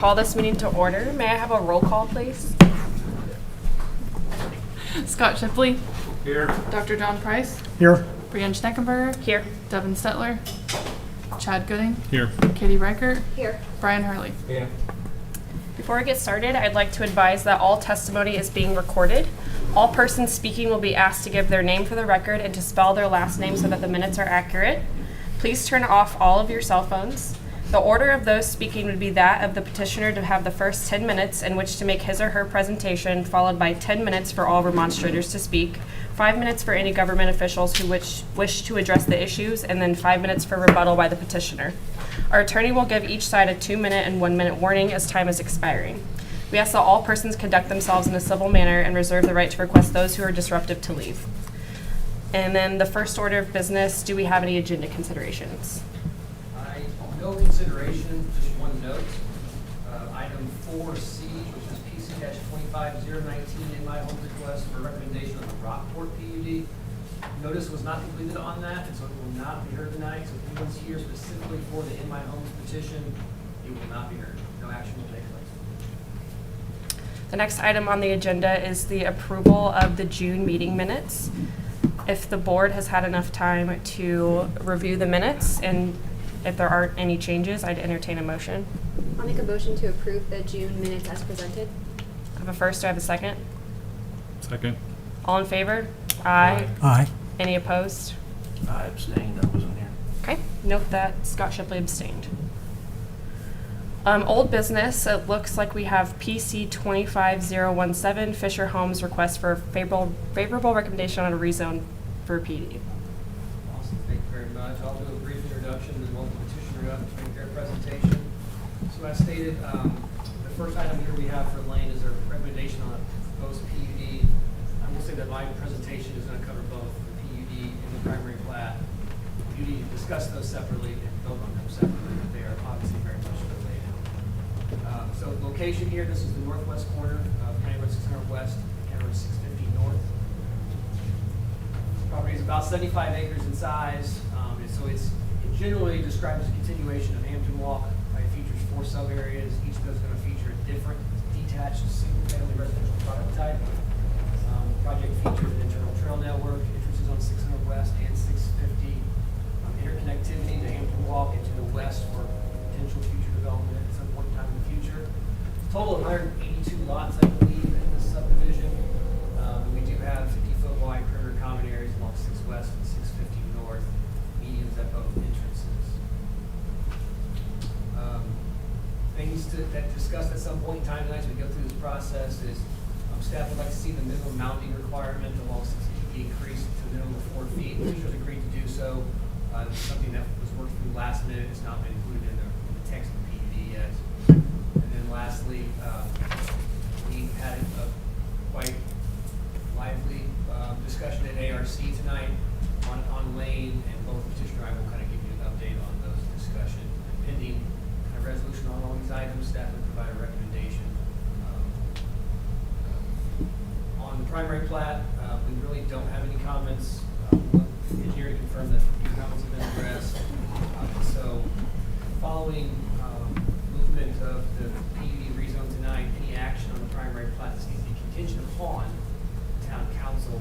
Call this meeting to order. May I have a roll call, please? Scott Shipley. Here. Dr. John Price. Here. Brianne Schneckenberger. Here. Devin Stetler. Chad Gooding. Here. Katie Reichert. Here. Brian Hurley. Yeah. Before we get started, I'd like to advise that all testimony is being recorded. All persons speaking will be asked to give their name for the record and to spell their last name so that the minutes are accurate. Please turn off all of your cell phones. The order of those speaking would be that of the petitioner to have the first 10 minutes in which to make his or her presentation, followed by 10 minutes for all remonstrators to speak, 5 minutes for any government officials who wish to address the issues, and then 5 minutes for rebuttal by the petitioner. Our attorney will give each side a 2-minute and 1-minute warning as time is expiring. We ask that all persons conduct themselves in a civil manner and reserve the right to request those who are disruptive to leave. And then the first order of business, do we have any agenda considerations? No consideration, just one note. Item 4C, which is PC-25019 in my home request for recommendation on the Rockport PUD. Notice was not completed on that, and so it will not be heard tonight. So if anyone's here specifically for the In My Homes petition, it will not be heard. No action will take place. The next item on the agenda is the approval of the June meeting minutes. If the board has had enough time to review the minutes and if there aren't any changes, I'd entertain a motion. I'll make a motion to approve the June minutes as presented. I have a first, do I have a second? Second. All in favor? Aye. Aye. Any opposed? I abstained, I wasn't here. Okay, note that Scott Shipley abstained. Old business, it looks like we have PC 25017, Fisher Homes request for favorable recommendation on a rezone for PD. Awesome, thank you very much. I'll do a brief introduction and then we'll petitioner up to make their presentation. So as stated, the first item here we have for Lane is a recommendation on a proposed PUD. I will say that my presentation is going to cover both the PUD and the primary plat. You need to discuss those separately and vote on them separately, but they are obviously very much related. So location here, this is the northwest corner of County Road 600 West, County Road 650 North. Property is about 75 acres in size, and so it's generally described as a continuation of Hampton Walk. It features 4 sub-areas. Each of those is going to feature a different detached single-family residential product type. The project features an internal trail network, entrances on 600 West and 650, interconnectivity to Hampton Walk and to the west for potential future development at some point in time in the future. Total of 182 lots, I believe, in this subdivision. We do have 50-foot wide perimeter common areas along 6 West and 650 North, medians at both entrances. Things that discussed at some point in time tonight as we go through this process is staff would like to see the minimum mounting requirement along 6 feet increased to a minimum of 4 feet. Commissioners agreed to do so. This is something that was worked through last minute. It's not been included in the text of the PUD yet. And then lastly, we had a quite lively discussion at ARC tonight on Lane, and both petitioner and I will kind of give you an update on those discussions. Pending kind of resolution on all these items, staff would provide a recommendation. On the primary plat, we really don't have any comments. Engineer confirmed that your comments have been addressed. So following movement of the PUD rezone tonight, any action on the primary plat this needs to be contingent upon town council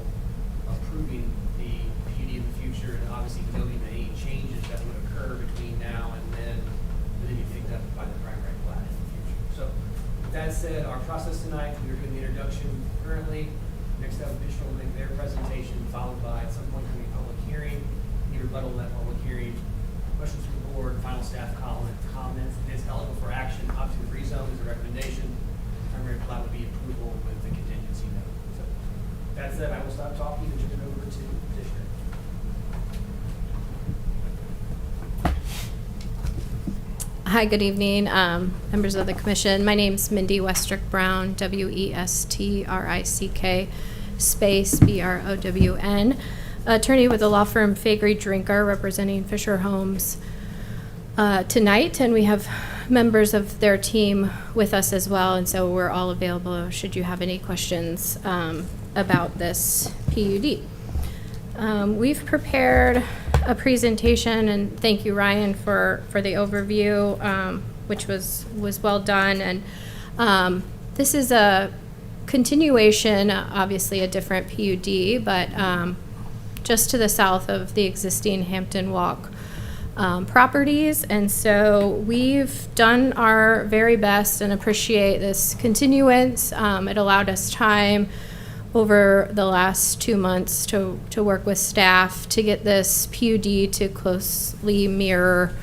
approving the PUD in the future, and obviously noting that any changes that would occur between now and then would be picked up by the primary plat in the future. So with that said, our process tonight, we are doing the introduction currently. Next up, Bishop will make their presentation, followed by at some point during a public hearing, any rebuttal of that public hearing, questions from the board, final staff comments. If it's eligible for action, obviously the rezone is a recommendation. Primary plat would be approval with the contingency note. So that said, I will stop talking and turn it over to the petitioner. Hi, good evening, members of the commission. My name's Mindy Westrick Brown, Westrick, space BROWN, attorney with the law firm Faegre Drinker, representing Fisher Homes tonight, and we have members of their team with us as well, and so we're all available should you have any questions about this PUD. We've prepared a presentation, and thank you, Ryan, for the overview. which was well done. And this is a continuation, obviously a different PUD, but just to the south of the existing Hampton Walk properties. And so we've done our very best and appreciate this continuance. It allowed us time over the last 2 months to work with staff to get this PUD to closely mirror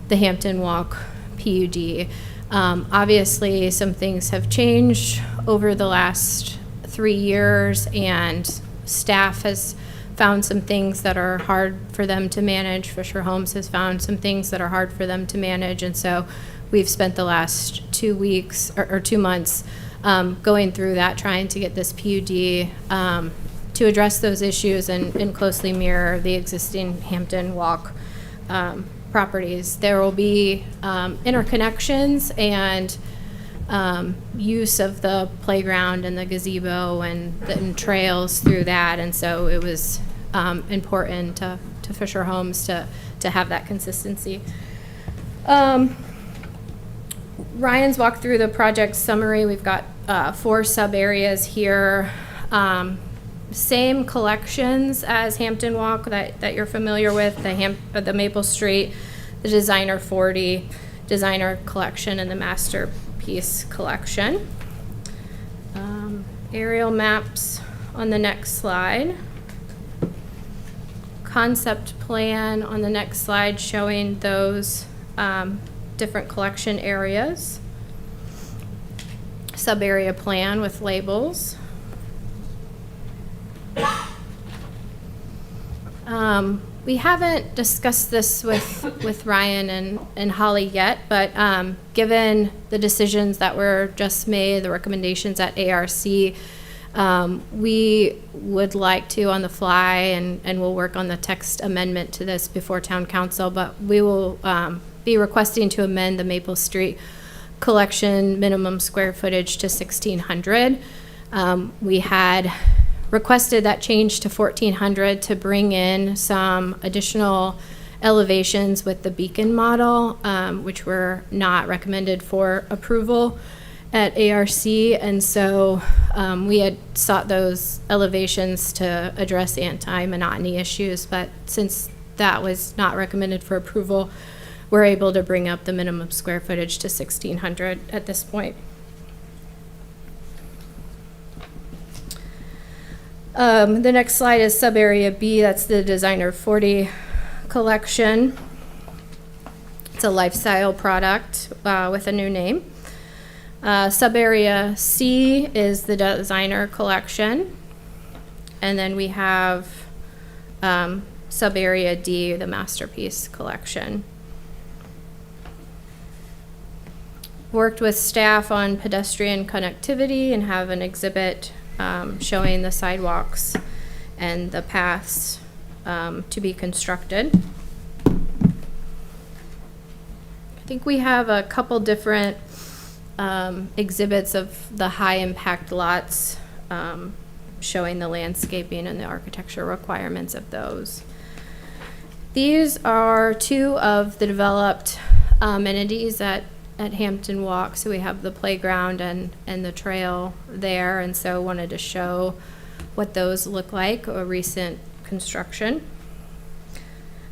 the Hampton Walk PUD. Obviously, some things have changed over the last 3 years, and staff has found some things that are hard for them to manage. Fisher Homes has found some things that are hard for them to manage, and so we've spent the last 2 weeks or 2 months going through that, trying to get this PUD to address those issues and closely mirror the existing Hampton Walk properties. There will be interconnections and use of the playground and the gazebo and trails through that, and so it was important to Fisher Homes to have that consistency. Ryan's walked through the project summary. We've got 4 sub areas here. Same collections as Hampton Walk that you're familiar with, the Maple Street, the Designer 40, Designer Collection, and the Masterpiece Collection. Aerial maps on the next slide. Concept plan on the next slide showing those different collection areas. Sub-area plan with labels. We haven't discussed this with Ryan and Holly yet, but given the decisions that were just made, the recommendations at ARC, we would like to, on the fly, and we'll work on the text amendment to this before Town Council, but we will be requesting to amend the Maple Street collection minimum square footage to 1,600. We had requested that change to 1,400 to bring in some additional elevations with the beacon model, which were not recommended for approval at ARC, and so we had sought those elevations to address anti-monotony issues, but since that was not recommended for approval, we're able to bring up the minimum square footage to 1,600 at this point. The next slide is sub-area B. That's the Designer 40 collection. It's a lifestyle product with a new name. Sub-area C is the Designer collection. And then we have sub-area D, the Masterpiece collection. Worked with staff on pedestrian connectivity and have an exhibit showing the sidewalks and the paths to be constructed. I think we have a couple different exhibits of the high impact lots showing the landscaping and the architecture requirements of those. These are 2 of the developed amenities at Hampton Walk. So we have the playground and the trail there, and so wanted to show what those look like, a recent construction.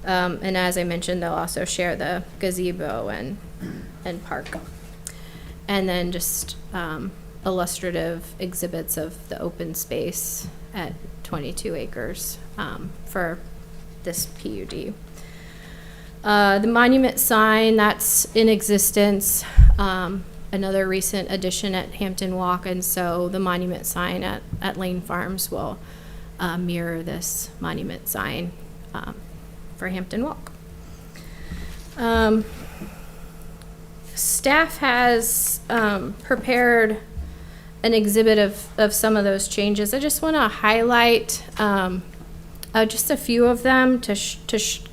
And as I mentioned, they'll also share the gazebo and park. And then just illustrative exhibits of the open space at 22 acres for this PUD. The monument sign, that's in existence, another recent addition at Hampton Walk, and so the monument sign at Lane Farms will mirror this monument sign for Hampton Walk. Staff has prepared an exhibit of some of those changes. I just want to highlight just a few of them to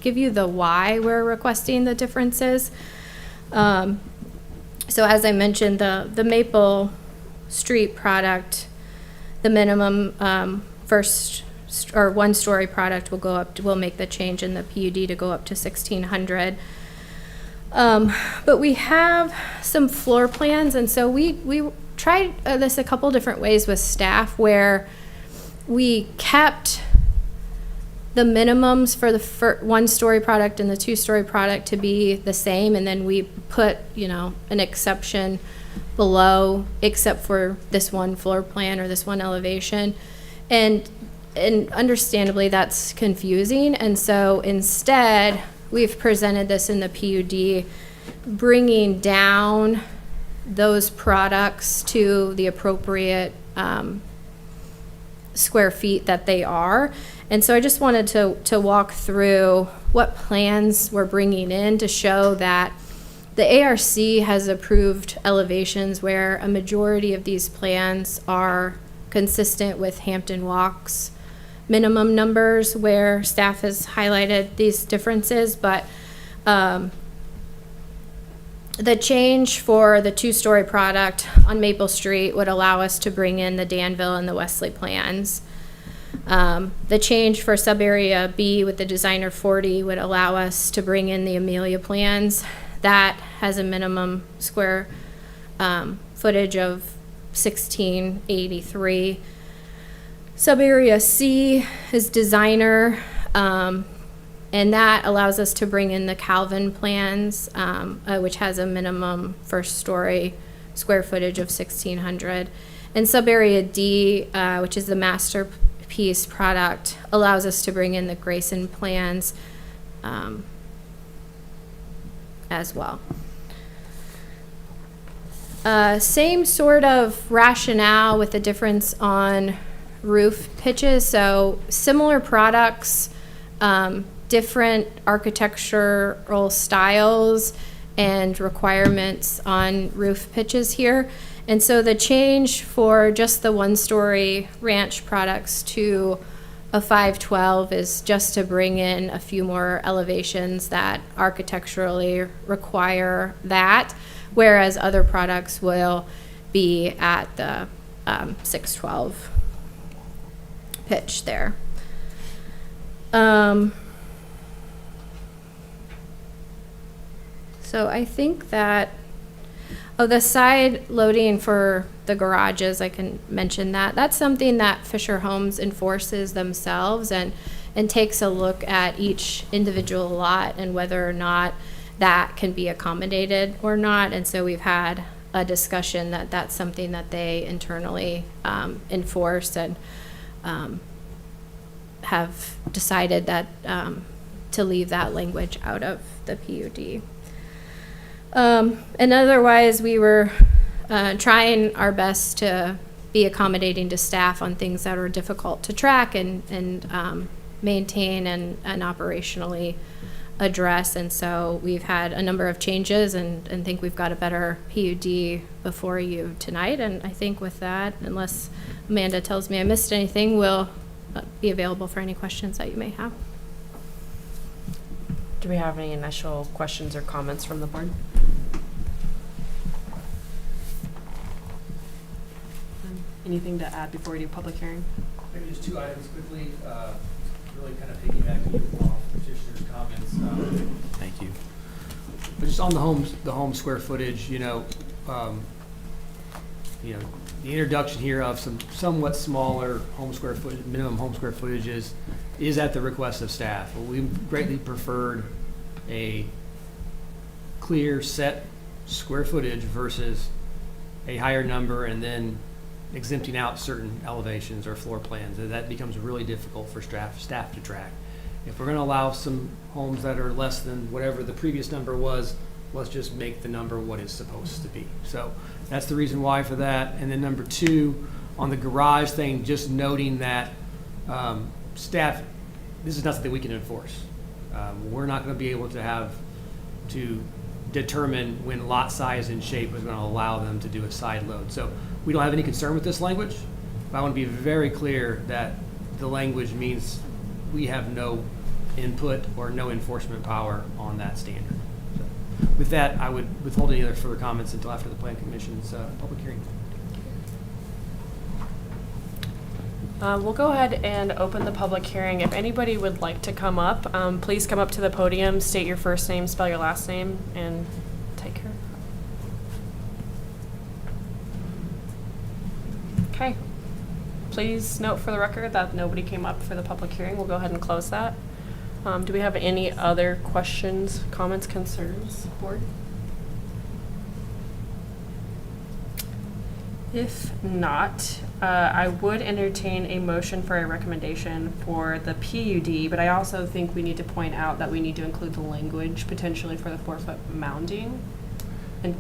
give you the why we're requesting the differences. So as I mentioned, the Maple Street product, the minimum first or 1-story product will make the change in the PUD to go up to 1,600. But we have some floor plans, and so we tried this a couple different ways with staff where we kept the minimums for the one-story product and the two-story product to be the same, and then we put, an exception below, except for this one floor plan or this one elevation. And understandably, that's confusing, and so instead, we've presented this in the PUD, bringing down those products to the appropriate square feet that they are. And so I just wanted to walk through what plans we're bringing in to show that the ARC has approved elevations where a majority of these plans are consistent with Hampton Walk's minimum numbers, where staff has highlighted these differences, but the change for the two-story product on Maple Street would allow us to bring in the Danville and the Wesley plans. The change for sub-area B with the designer 40 would allow us to bring in the Amelia plans. That has a minimum square footage of 1683. Sub-area C is designer, and that allows us to bring in the Calvin plans, which has a minimum first story square footage of 1600. And sub-area D, which is the masterpiece product, allows us to bring in the Grayson plans as well. Same sort of rationale with the difference on roof pitches. So similar products, different architectural styles and requirements on roof pitches here. And so the change for just the one-story ranch products to a 512 is just to bring in a few more elevations that architecturally require that, whereas other products will be at the 612 pitch there. So I think that, the side loading for the garages, I can mention that. That's something that Fisher Homes enforces themselves and takes a look at each individual lot and whether or not that can be accommodated or not. And so we've had a discussion that that's something that they internally enforce and have decided that to leave that language out of the PUD. And otherwise, we were trying our best to be accommodating to staff on things that are difficult to track and maintain and operationally address. And so we've had a number of changes and think we've got a better PUD before you tonight. And I think with that, unless Amanda tells me I missed anything, we'll be available for any questions that you may have. Do we have any initial questions or comments from the board? Anything to add before we do public hearing? Maybe just two items quickly, really kind of piggybacking off petitioner's comments. Thank you. But just on the home square footage, the introduction here of some somewhat smaller minimum home square footages is at the request of staff. We greatly preferred a clear set square footage versus a higher number and then exempting out certain elevations or floor plans. That becomes really difficult for staff to track. If we're going to allow some homes that are less than whatever the previous number was, let's just make the number what it's supposed to be. So that's the reason why for that. And then number two, on the garage thing, just noting that staff, this is not something we can enforce. We're not going to be able to determine when lot size and shape is going to allow them to do a side load. So we don't have any concern with this language, but I want to be very clear that the language means we have no input or no enforcement power on that standard. So with that, I would withhold any other further comments until after the Plan Commission's public hearing. We'll go ahead and open the public hearing. If anybody would like to come up, please come up to the podium, state your first name, spell your last name, and take care. Okay. Please note for the record that nobody came up for the public hearing. We'll go ahead and close that. Do we have any other questions, comments, concerns, board? If not, I would entertain a motion for a recommendation for the PUD, but I also think we need to point out that we need to include the language potentially for the 4-foot mounding. And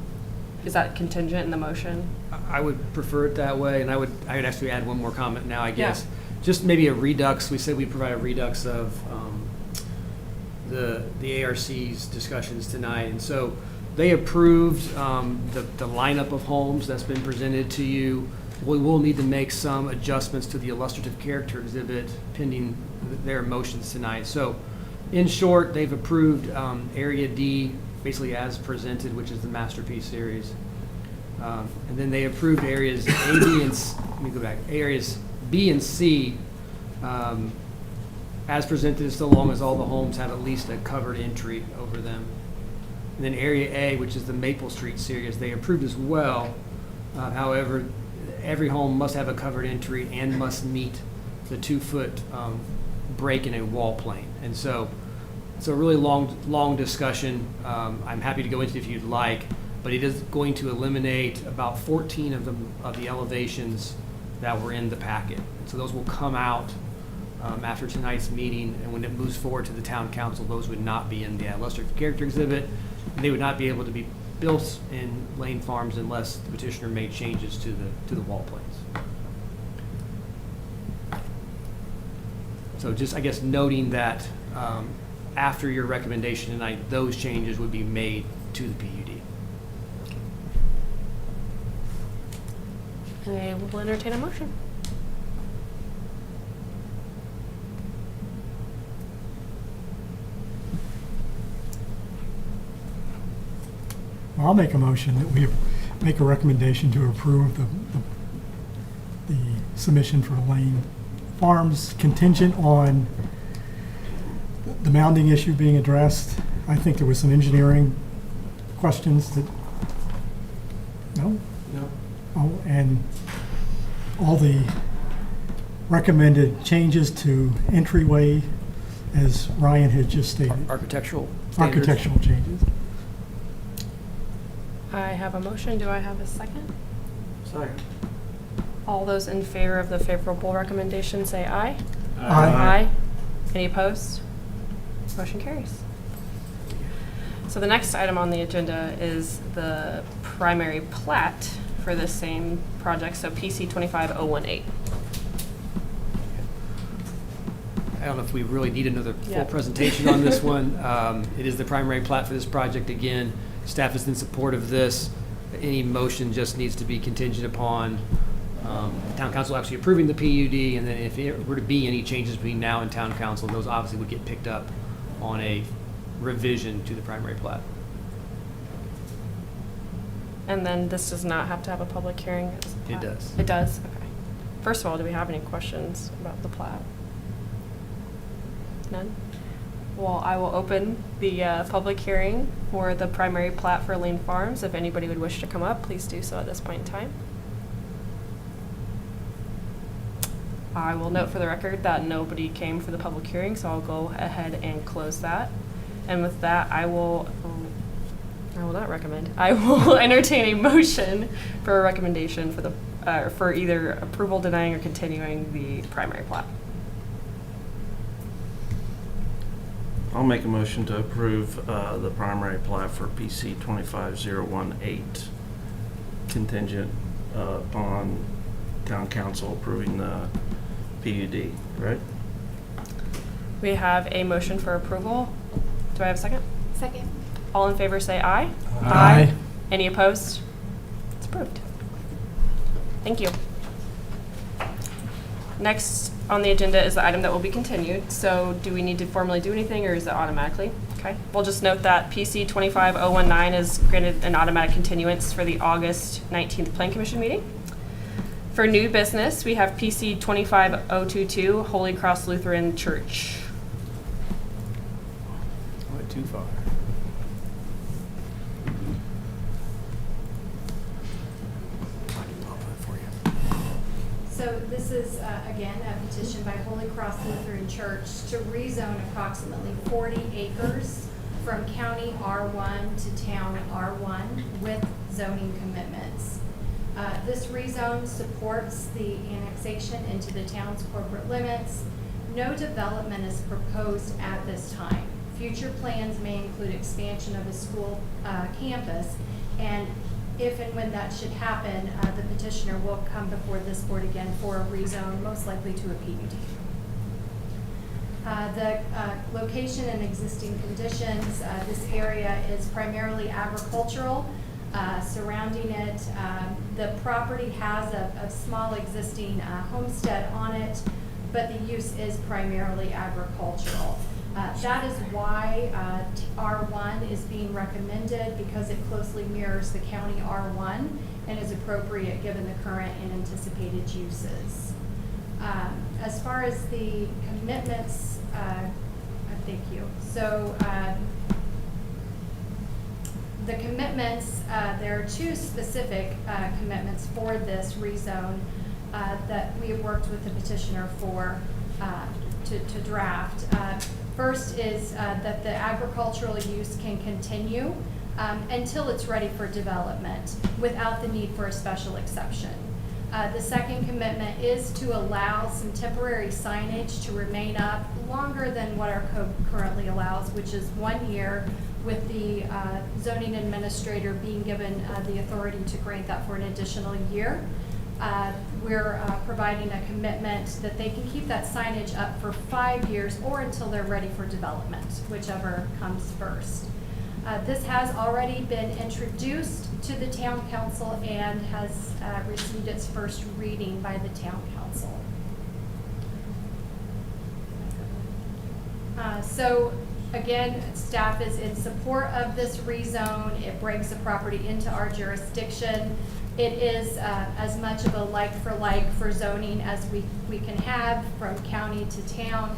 is that contingent in the motion? I would prefer it that way, and I would actually add one more comment now, I guess. Yeah. Just maybe a redux. We said we'd provide a redux of the ARC's discussions tonight, and so they approved the lineup of homes that's been presented to you. We will need to make some adjustments to the illustrative character exhibit pending their motions tonight. So in short, they've approved Area D basically as presented, which is the masterpiece series. And then they approved areas A, B, and let me go back. Areas B and C as presented, so long as all the homes have at least a covered entry over them. And then Area A, which is the Maple Street series, they approved as well. However, every home must have a covered entry and must meet the 2-foot break in a wall plane. And so it's a really long discussion. I'm happy to go into it if you'd like, but it is going to eliminate about 14 of the elevations that were in the packet. So those will come out after tonight's meeting, and when it moves forward to the town council, those would not be in the illustrative character exhibit. They would not be able to be built in Lane Farms unless the petitioner made changes to the wall planes. So just, I guess, noting that after your recommendation tonight, those changes would be made to the PUD. I will entertain a motion. I'll make a motion that we make a recommendation to approve the submission for Lane Farms contingent on the mounding issue being addressed. I think there was some engineering questions that, no? No. Oh, and all the recommended changes to entryway, as Ryan had just stated. Architectural standards. Architectural changes. I have a motion. Do I have a second? Second. All those in favor of the favorable recommendation say aye. Aye. Any opposed? Motion carries. So the next item on the agenda is the primary plat for this same project, so PC 25018. I don't know if we really need another full Yeah. presentation on this one. It is the primary plat for this project. Again, staff is in support of this. Any motion just needs to be contingent upon the town council actually approving the PUD, and then if there were to be any changes between now and town council, those obviously would get picked up on a revision to the primary plat. And then this does not have to have a public hearing? It's a It plat. does. It does? Okay. First of all, do we have any questions about the plat? None? Well, I will open the public hearing for the primary plat for Lane Farms. If anybody would wish to come up, please do so at this point in time. I will note for the record that nobody came for the public hearing, so I'll go ahead and close that. And with that, I will not recommend. I will entertain a motion for a recommendation for the for either approval, denying, or continuing the primary plat. I'll make a motion to approve the primary plat for PC 25018 contingent upon town council approving the PUD, right? We have a motion for approval. Do I have a second? Second. All in favor say aye. Aye. Any opposed? It's approved. Thank you. Next on the agenda is the item that will be continued. So do we need to formally do anything, or is it automatically? Okay. We'll just note that PC 25019 is granted an automatic continuance for the August 19th Plan Commission meeting. For new business, we have PC 25022, Holy Cross Lutheran Church. Went too far. I can pop that for you. So this is, again, a petition by Holy Cross Lutheran Church to rezone approximately 40 acres from county R1 to town R1 with zoning commitments. This rezone supports the annexation into the town's corporate limits. No development is proposed at this time. Future plans may include expansion of a school campus, and if and when that should happen, the petitioner will come before this board again for a rezone, most likely to a PUD. The location and existing conditions, this area is primarily agricultural. Surrounding it, the property has a small existing homestead on it, but the use is primarily agricultural. That is why R1 is being recommended, because it closely mirrors the county R1 and is appropriate given the current and anticipated uses. As far as the commitments, thank you. So the commitments, there are two specific commitments for this rezone that we have worked with the petitioner for to draft. First is that the agricultural use can continue until it's ready for development without the need for a special exception. The second commitment is to allow some temporary signage to remain up longer than what our code currently allows, which is 1 year, with the zoning administrator being given the authority to grant that for an additional year. We're providing a commitment that they can keep that signage up for 5 years or until they're ready for development, whichever comes first. This has already been introduced to the town council and has received its first reading by the town council. So again, staff is in support of this rezone. It brings the property into our jurisdiction. It is as much of a like for zoning as we can have from county to town.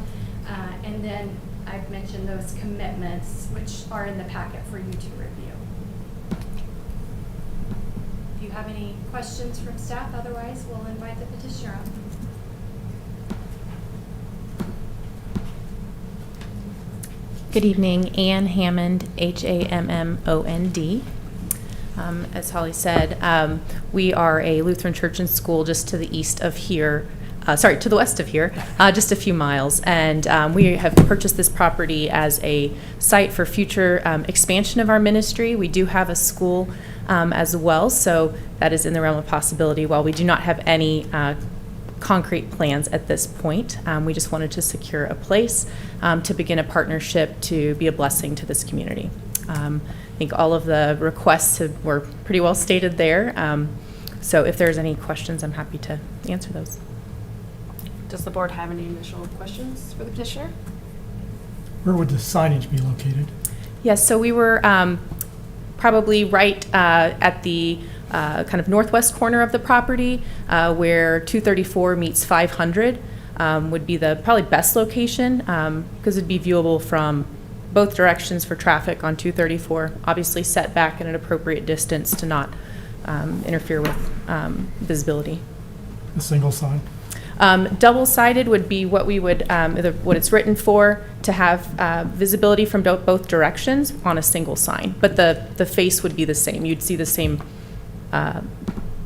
And then I've mentioned those commitments, which are in the packet for you to review. If you have any questions from staff, otherwise we'll invite the petitioner up. Good evening, Ann Hammond, Hammond. As Holly said, we are a Lutheran church and school just to the east of here, to the west of here, just a few miles. And we have purchased this property as a site for future expansion of our ministry. We do have a school as well, so that is in the realm of possibility. While we do not have any concrete plans at this point, we just wanted to secure a place to begin a partnership to be a blessing to this community. I think all of the requests were pretty well stated there. So if there's any questions, I'm happy to answer those. Does the board have any initial questions for the petitioner? Where would the signage be located? Yes, so we were probably right at the kind of northwest corner of the property where 234 meets 500 would be the probably best location because it'd be viewable from both directions for traffic on 234, obviously set back at an appropriate distance to not interfere with visibility. A single sign? Double-sided would be what we would, what it's written for, to have visibility from both directions on a single sign. But the face would be the same. You'd see the same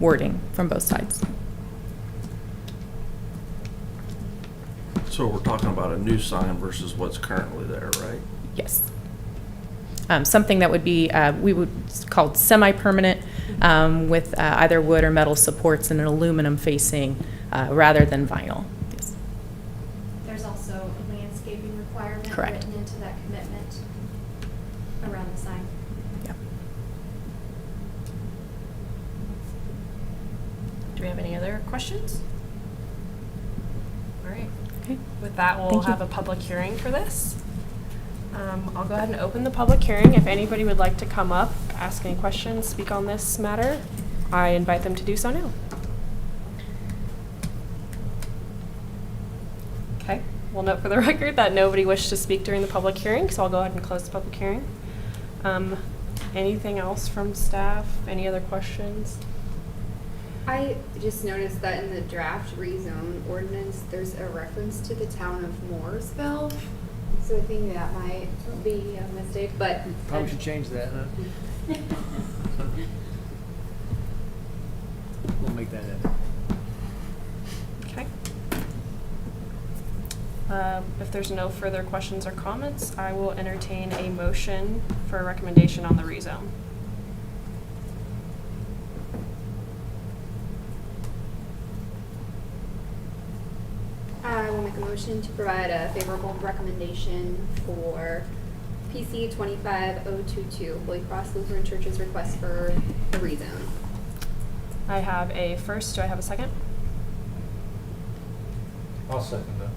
wording from both sides. So we're talking about a new sign versus what's currently there, right? Yes. Something that would be, we would call semi-permanent with either wood or metal supports and an aluminum facing rather than vinyl. Yes. There's also a landscaping requirement Correct. written into that commitment around the sign. Yeah. Do we have any other questions? All right. Okay. With that, we'll Thank you. have a public hearing for this. I'll go ahead and open the public hearing. If anybody would like to come up, ask any questions, speak on this matter, I invite them to do so now. We'll note for the record that nobody wished to speak during the public hearing, so I'll go ahead and close the public hearing. Anything else from staff? Any other questions? I just noticed that in the draft rezone ordinance, there's a reference to the town of McCordsville. So I think that might be a mistake, but. Probably should change that, huh? We'll make that edit. Okay. If there's no further questions or comments, I will entertain a motion for a recommendation on the rezone. I will make a motion to provide a favorable recommendation for PC 25022, Holy Cross Lutheran Church's request for the rezone. I have a first. Do I have a second? I'll second that.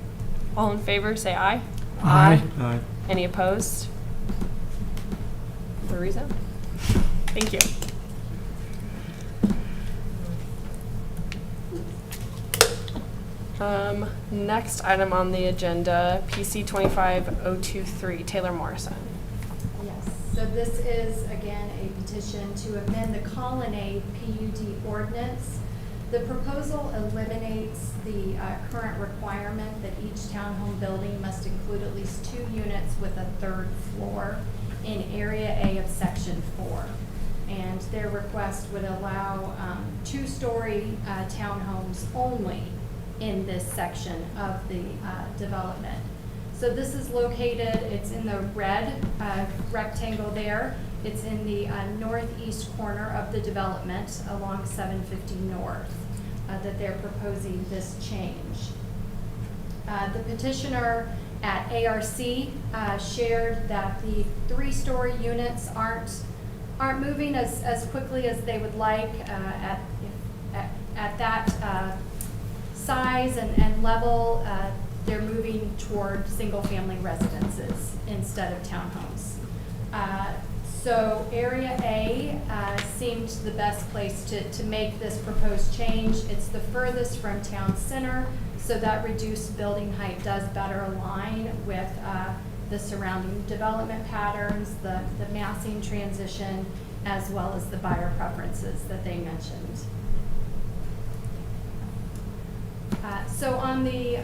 All in favor, say aye. Aye. Any opposed? The rezone? Thank you. Next item on the agenda, PC 25023, Taylor Morrison. Yes, so this is, again, a petition to amend the Colonnade PUD ordinance. The proposal eliminates the current requirement that each townhome building must include at least 2 units with a 3rd floor in Area A of Section 4. And their request would allow 2-story townhomes only in this section of the development. So this is located, it's in the red rectangle there. It's in the northeast corner of the development along 750 North that they're proposing this change. The petitioner at ARC shared that the 3-story units aren't moving as quickly as they would like at that size and level. They're moving toward single-family residences instead of townhomes. So Area A seemed the best place to make this proposed change. It's the furthest from town center, so that reduced building height does better align with the surrounding development patterns, the massing transition, as well as the buyer preferences that they mentioned. So on the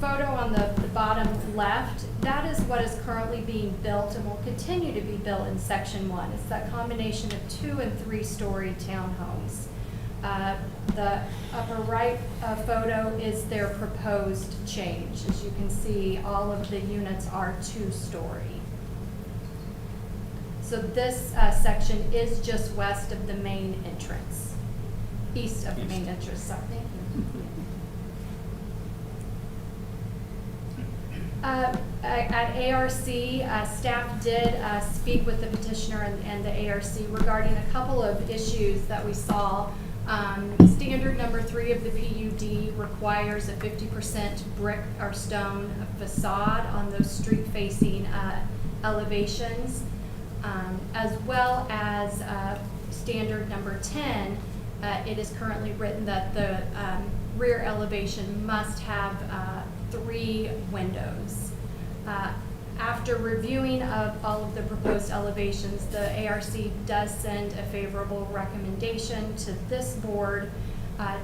photo on the bottom left, that is what is currently being built and will continue to be built in Section 1. It's that combination of 2- and 3-story townhomes. The upper right photo is their proposed change. As you can see, all of the units are 2-story. So this section is just west of the main entrance, east of the main entrance, sorry. Thank you. At ARC, staff did speak with the petitioner and the ARC regarding a couple of issues that we saw. Standard number 3 of the PUD requires a 50% brick or stone facade on those street-facing elevations, as well as standard number 10. It is currently written that the rear elevation must have 3 windows. After reviewing of all of the proposed elevations, the ARC does send a favorable recommendation to this board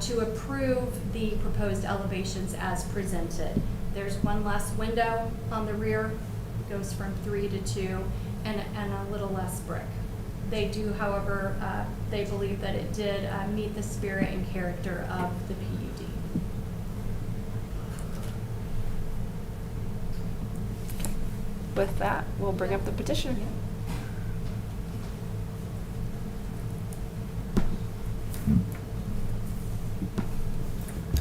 to approve the proposed elevations as presented. There's 1 less window on the rear, goes from 3 to 2, and a little less brick. They do, however, they believe that it did meet the spirit and character of the PUD. With that, we'll bring up the petitioner.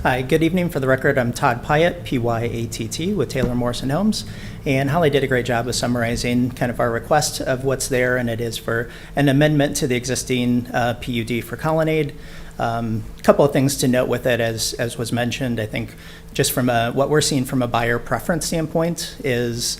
Hi, good evening. For the record, I'm Todd Pyatt, P-Y-A-T-T, with Taylor Morrison Homes. And Holly did a great job of summarizing kind of our request of what's there, and it is for an amendment to the existing PUD for Colonnade. A couple of things to note with it, as was mentioned, I think just from what we're seeing from a buyer preference standpoint is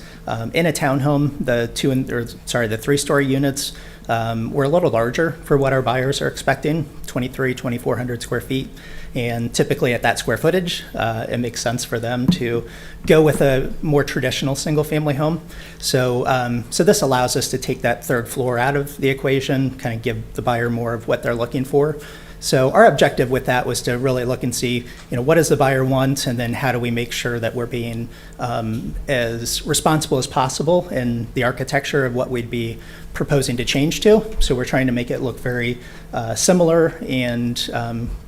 in a townhome, the 3-story units were a little larger for what our buyers are expecting, 2,400 square feet. And typically at that square footage, it makes sense for them to go with a more traditional single-family home. So this allows us to take that third floor out of the equation, kind of give the buyer more of what they're looking for. So our objective with that was to really look and see, what does the buyer want, and then how do we make sure that we're being as responsible as possible in the architecture of what we'd be proposing to change to. So we're trying to make it look very similar and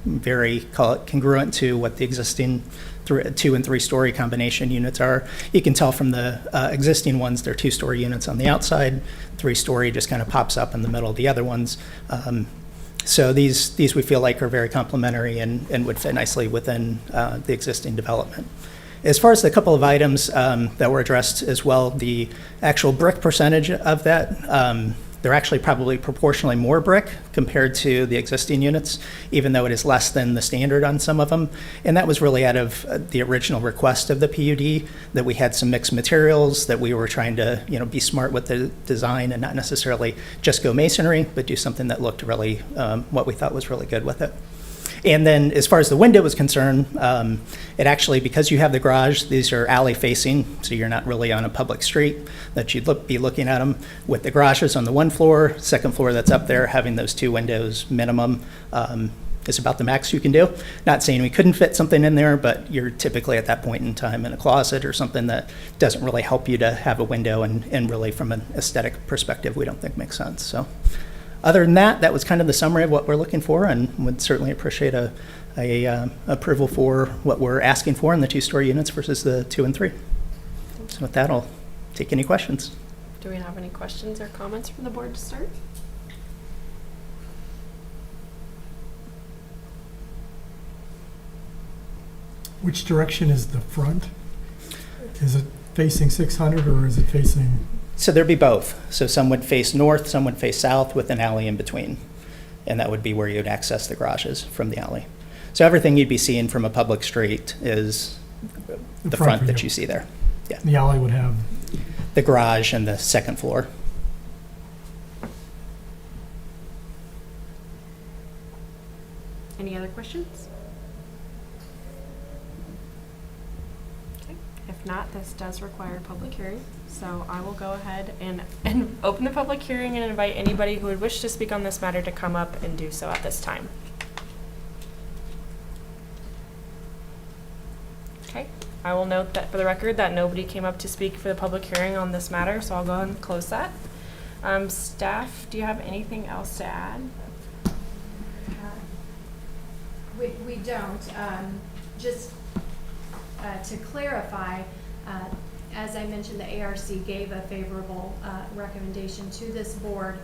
very, call it, congruent to what the existing 2- and 3-story combination units are. You can tell from the existing ones, they're 2-story units on the outside, 3-story just kind of pops up in the middle of the other ones. So these we feel like are very complementary and would fit nicely within the existing development. As far as the couple of items that were addressed as well, the actual brick percentage of that, they're actually probably proportionally more brick compared to the existing units, even though it is less than the standard on some of them. And that was really out of the original request of the PUD, that we had some mixed materials, that we were trying to be smart with the design and not necessarily just go masonry, but do something that looked really what we thought was really good with it. And then as far as the window is concerned, it actually, because you have the garage, these are alley facing, so you're not really on a public street that you'd be looking at them. With the garages on the one floor, second floor that's up there, having those 2 windows minimum is about the max you can do. Not saying we couldn't fit something in there, but you're typically at that point in time in a closet or something that doesn't really help you to have a window, and really from an aesthetic perspective, we don't think makes sense. So. Other than that, that was kind of the summary of what we're looking for, and would certainly appreciate a approval for what we're asking for in the 2-story units versus the 2 and 3. So with that, I'll take any questions. Do we have any questions or comments from the board to start? Which direction is the front? Is it facing 600 or is it facing? So there'd be both. So some would face north, some would face south with an alley in between. And that would be where you'd access the garages from the alley. So everything you'd be seeing from a public street is the front that you see there. Yeah. The alley would have? The garage and the second floor. Any other questions? Okay. If not, this does require a public hearing. So I will go ahead and open the public hearing and invite anybody who would wish to speak on this matter to come up and do so at this time. Okay, I will note that for the record that nobody came up to speak for the public hearing on this matter, so I'll go ahead and close that. Staff, do you have anything else to add? We don't. Just to clarify, as I mentioned, the ARC gave a favorable recommendation to this board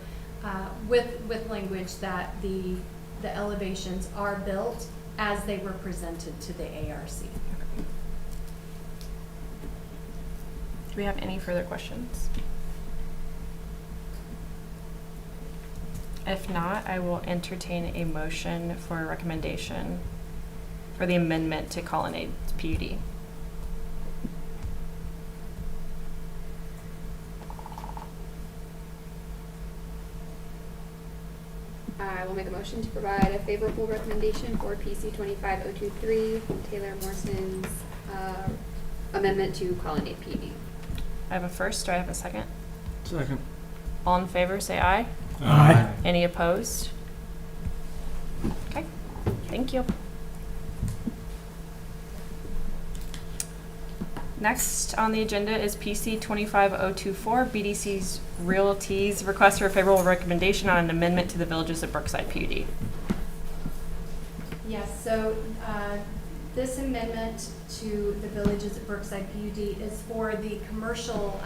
with language that the elevations are built as they were presented to the ARC. Do we have any further questions? If not, I will entertain a motion for a recommendation for the amendment to Colonnade PUD. I will make a motion to provide a favorable recommendation for PC 25023, Taylor Morrison's amendment to Colonnade PUD. I have a first. Do I have a second? Second. All in favor, say aye. Aye. Any opposed? Okay, thank you. Next on the agenda is PC 25024, BDC's Realty's request for a favorable recommendation on an amendment to the Villages of Brookside PUD. Yes, so this amendment to the Villages at Brookside PUD is for the commercial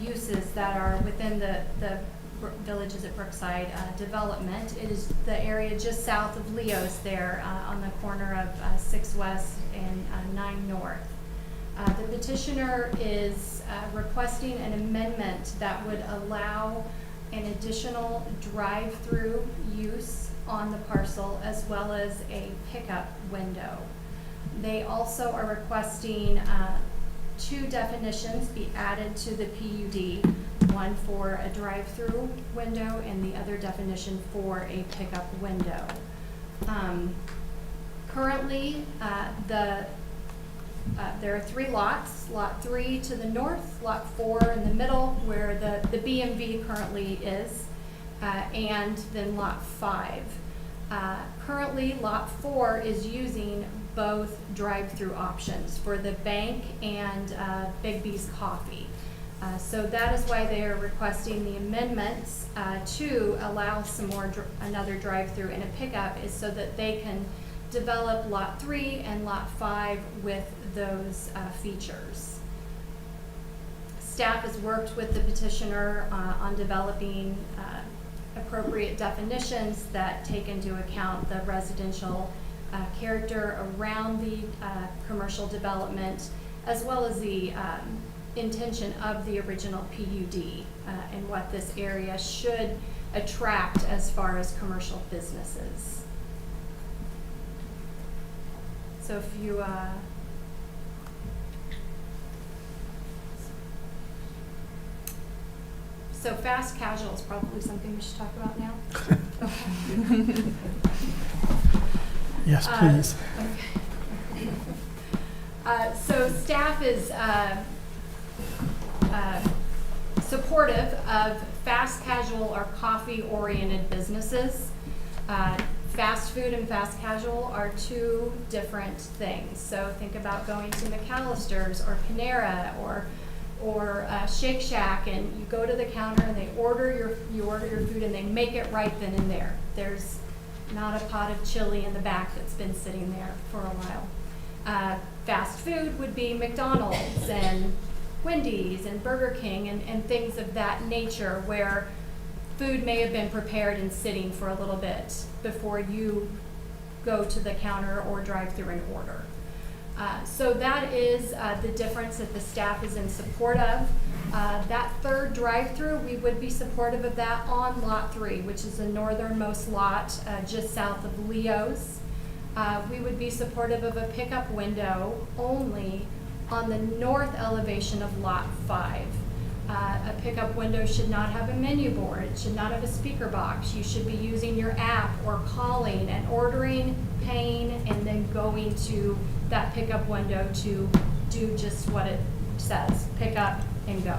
uses that are within the Villages at Brookside development. It is the area just south of Leo's there on the corner of 6 West and 9 North. The petitioner is requesting an amendment that would allow an additional drive-through use on the parcel as well as a pickup window. They also are requesting 2 definitions be added to the PUD, one for a drive-through window and the other definition for a pickup window. Currently, there are 3 lots, Lot 3 to the north, Lot 4 in the middle where the BMV currently is, and then Lot 5. Currently, Lot 4 is using both drive-through options for the bank and Big B's Coffee. So that is why they are requesting the amendments to allow some more another drive-through and a pickup, is so that they can develop Lot 3 and Lot 5 with those features. Staff has worked with the petitioner on developing appropriate definitions that take into account the residential character around the commercial development, as well as the intention of the original PUD and what this area should attract as far as commercial businesses. So if you so fast casual is probably something we should talk about now. Yes, please. Okay. So staff is supportive of fast casual or coffee-oriented businesses. Fast food and fast casual are 2 different things. So think about going to McAllister's or Panera or Shake Shack, and you go to the counter and they order your food and they make it right then and there. There's not a pot of chili in the back that's been sitting there for a while. Fast food would be McDonald's and Wendy's and Burger King and things of that nature, where food may have been prepared and sitting for a little bit before you go to the counter or drive through and order. So that is the difference that the staff is in support of. That 3rd drive-through, we would be supportive of that on Lot 3, which is the northernmost lot just south of Leo's. We would be supportive of a pickup window only on the north elevation of Lot 5. A pickup window should not have a menu board. It should not have a speaker box. You should be using your app or calling and ordering, paying, and then going to that pickup window to do just what it says, pick up and go.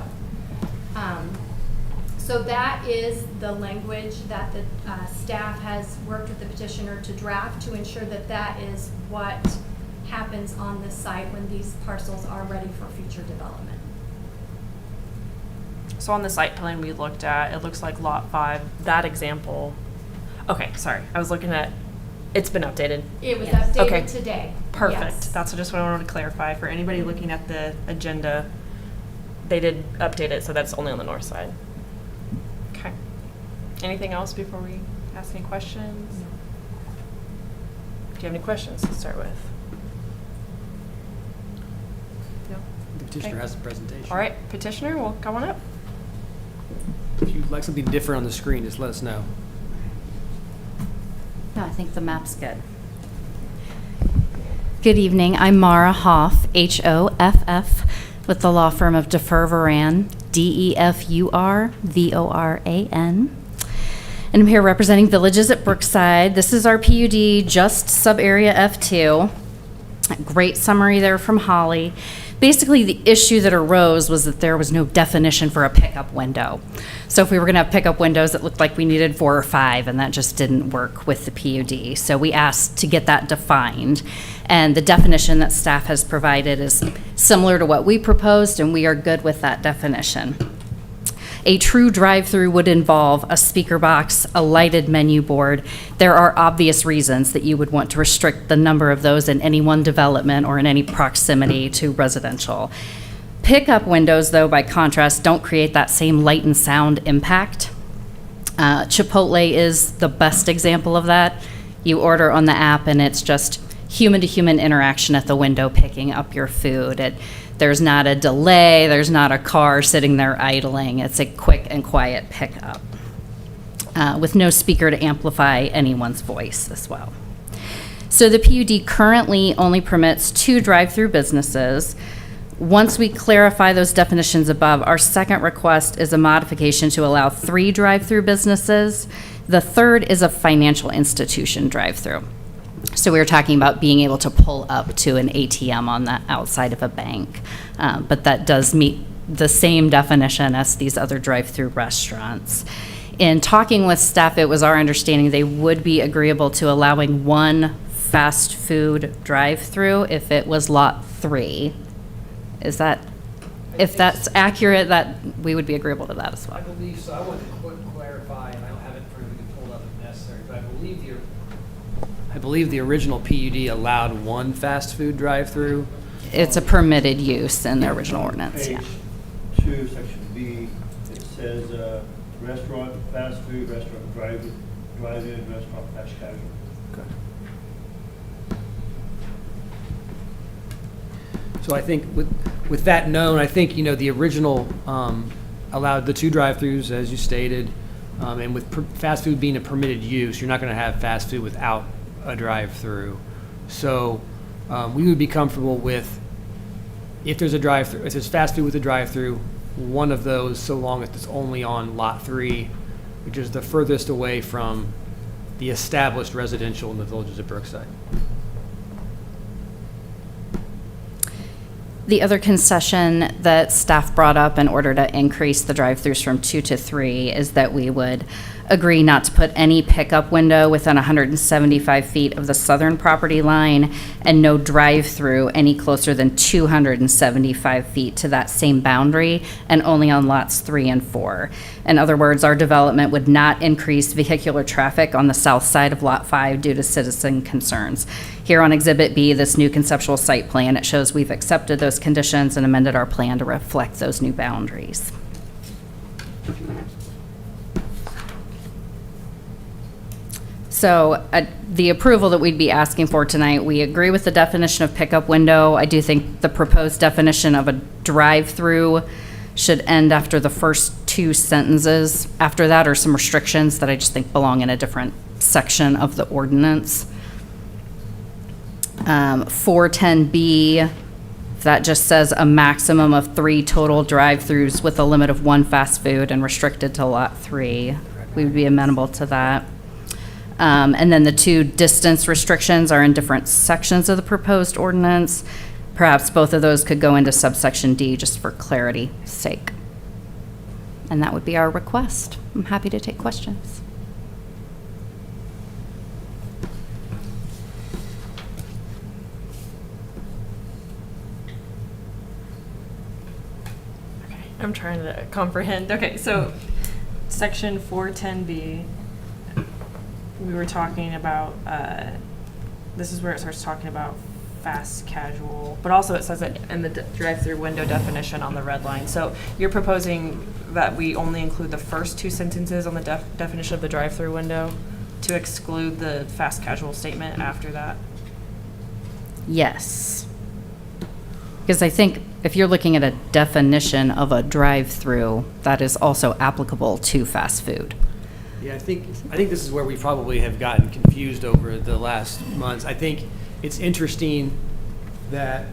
So that is the language that the staff has worked with the petitioner to draft to ensure that that is what happens on the site when these parcels are ready for future development. So on the site plan we looked at, it looks like Lot 5, that example. Okay, sorry. I was looking at, it's been updated. It was Yes. updated Okay. today. Perfect. Yes. That's just what I wanted to clarify. For anybody looking at the agenda, they did update it, so that's only on the north side. Okay. Anything else before we ask any questions? Do you have any questions to start with? No? The petitioner Okay. has a presentation. All right, petitioner, well, come on up. If you'd like something different on the screen, just let us know. No, I think the map's good. Good evening. I'm Mara Hoff, Hoff, with the law firm of Defer Varan, Defurvoran. And I'm here representing Villages at Brookside. This is our PUD, just sub-area F2. Great summary there from Holly. Basically, the issue that arose was that there was no definition for a pickup window. So if we were going to have pickup windows, it looked like we needed 4 or 5, and that just didn't work with the PUD. So we asked to get that defined. And the definition that staff has provided is similar to what we proposed, and we are good with that definition. A true drive-through would involve a speaker box, a lighted menu board. There are obvious reasons that you would want to restrict the number of those in any one development or in any proximity to residential. Pickup windows, though, by contrast, don't create that same light and sound impact. Chipotle is the best example of that. You order on the app and it's just human-to-human interaction at the window picking up your food. There's not a delay, there's not a car sitting there idling. It's a quick and quiet pickup. with no speaker to amplify anyone's voice as well. So the PUD currently only permits 2 drive-through businesses. Once we clarify those definitions above, our second request is a modification to allow 3 drive-through businesses. The third is a financial institution drive-through. So we were talking about being able to pull up to an ATM on the outside of a bank. But that does meet the same definition as these other drive-through restaurants. In talking with staff, it was our understanding they would be agreeable to allowing 1 fast food drive-through if it was lot 3. Is that, if that's accurate, that we would be agreeable to that as well? I believe so. I want to clarify, and I don't have it for me to pull up if necessary, but I believe the original PUD allowed 1 fast food drive-through. It's a permitted use in the original ordinance, yeah. Page 2, section B, it says restaurant, fast food, restaurant, drive-in, restaurant, fast casual. Okay. So I think with that known, I think, the original allowed the 2 drive-throughs, as you stated, and with fast food being a permitted use, you're not going to have fast food without a drive-through. So we would be comfortable with, if there's a drive-through, if there's fast food with a drive-through, one of those, so long as it's only on lot 3, which is the furthest away from the established residential in the villages of Brookside. The other concession that staff brought up in order to increase the drive-throughs from 2 to 3 is that we would agree not to put any pickup window within 175 feet of the southern property line and no drive-through any closer than 275 feet to that same boundary, and only on lots 3 and 4. In other words, our development would not increase vehicular traffic on the south side of Lot 5 due to citizen concerns. Here on Exhibit B, this new conceptual site plan, it shows we've accepted those conditions and amended our plan to reflect those new boundaries. So the approval that we'd be asking for tonight, we agree with the definition of pickup window. I do think the proposed definition of a drive-through should end after the first 2 sentences. After that are some restrictions that I just think belong in a different section of the ordinance. 410B, that just says a maximum of 3 total drive-throughs with a limit of 1 fast food and restricted to lot 3. We would be amenable to that. And then the 2 distance restrictions are in different sections of the proposed ordinance. Perhaps both of those could go into subsection D just for clarity's sake. And that would be our request. I'm happy to take questions. Okay, I'm trying to comprehend. Okay, so section 410B, we were talking about, this is where it starts talking about fast casual, but also it says it in the drive-through window definition on the red line. So you're proposing that we only include the first 2 sentences on the definition of the drive-through window to exclude the fast casual statement after that? Yes. Because I think if you're looking at a definition of a drive-through, that is also applicable to fast food. Yeah, I think this is where we probably have gotten confused over the last months. I think it's interesting that,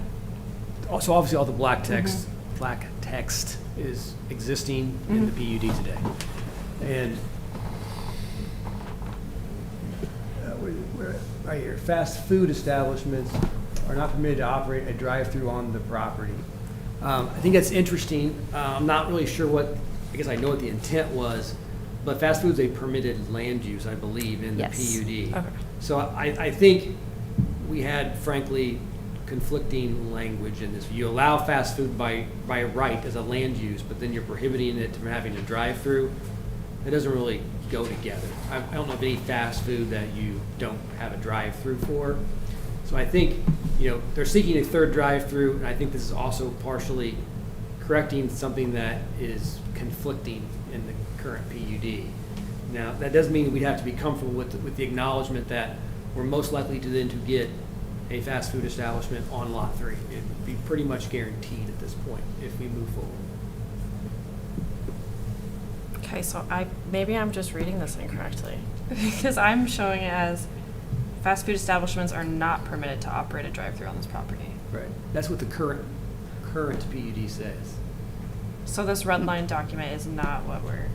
so obviously all the black text is existing in the PUD today. And right here, fast food establishments are not permitted to operate a drive-through on the property. I think that's interesting. I'm not really sure what, I guess I know what the intent was, but fast food is a permitted land use, I believe, in the PUD. Okay. So I think we had, frankly, conflicting language in this. You allow fast food by right as a land use, but then you're prohibiting it from having a drive-through. It doesn't really go together. I don't know of any fast food that you don't have a drive-through for. So I think, they're seeking a third drive-through, and I think this is also partially correcting something that is conflicting in the current PUD. Now, that doesn't mean we'd have to be comfortable with the acknowledgement that we're most likely to then to get a fast food establishment on lot 3. It would be pretty much guaranteed at this point if we move forward. Okay. Okay, so maybe I'm just reading this incorrectly. Because I'm showing it as fast food establishments are not permitted to operate a drive-through on this property. Right. That's what the current PUD says. So this red line document is not what we're,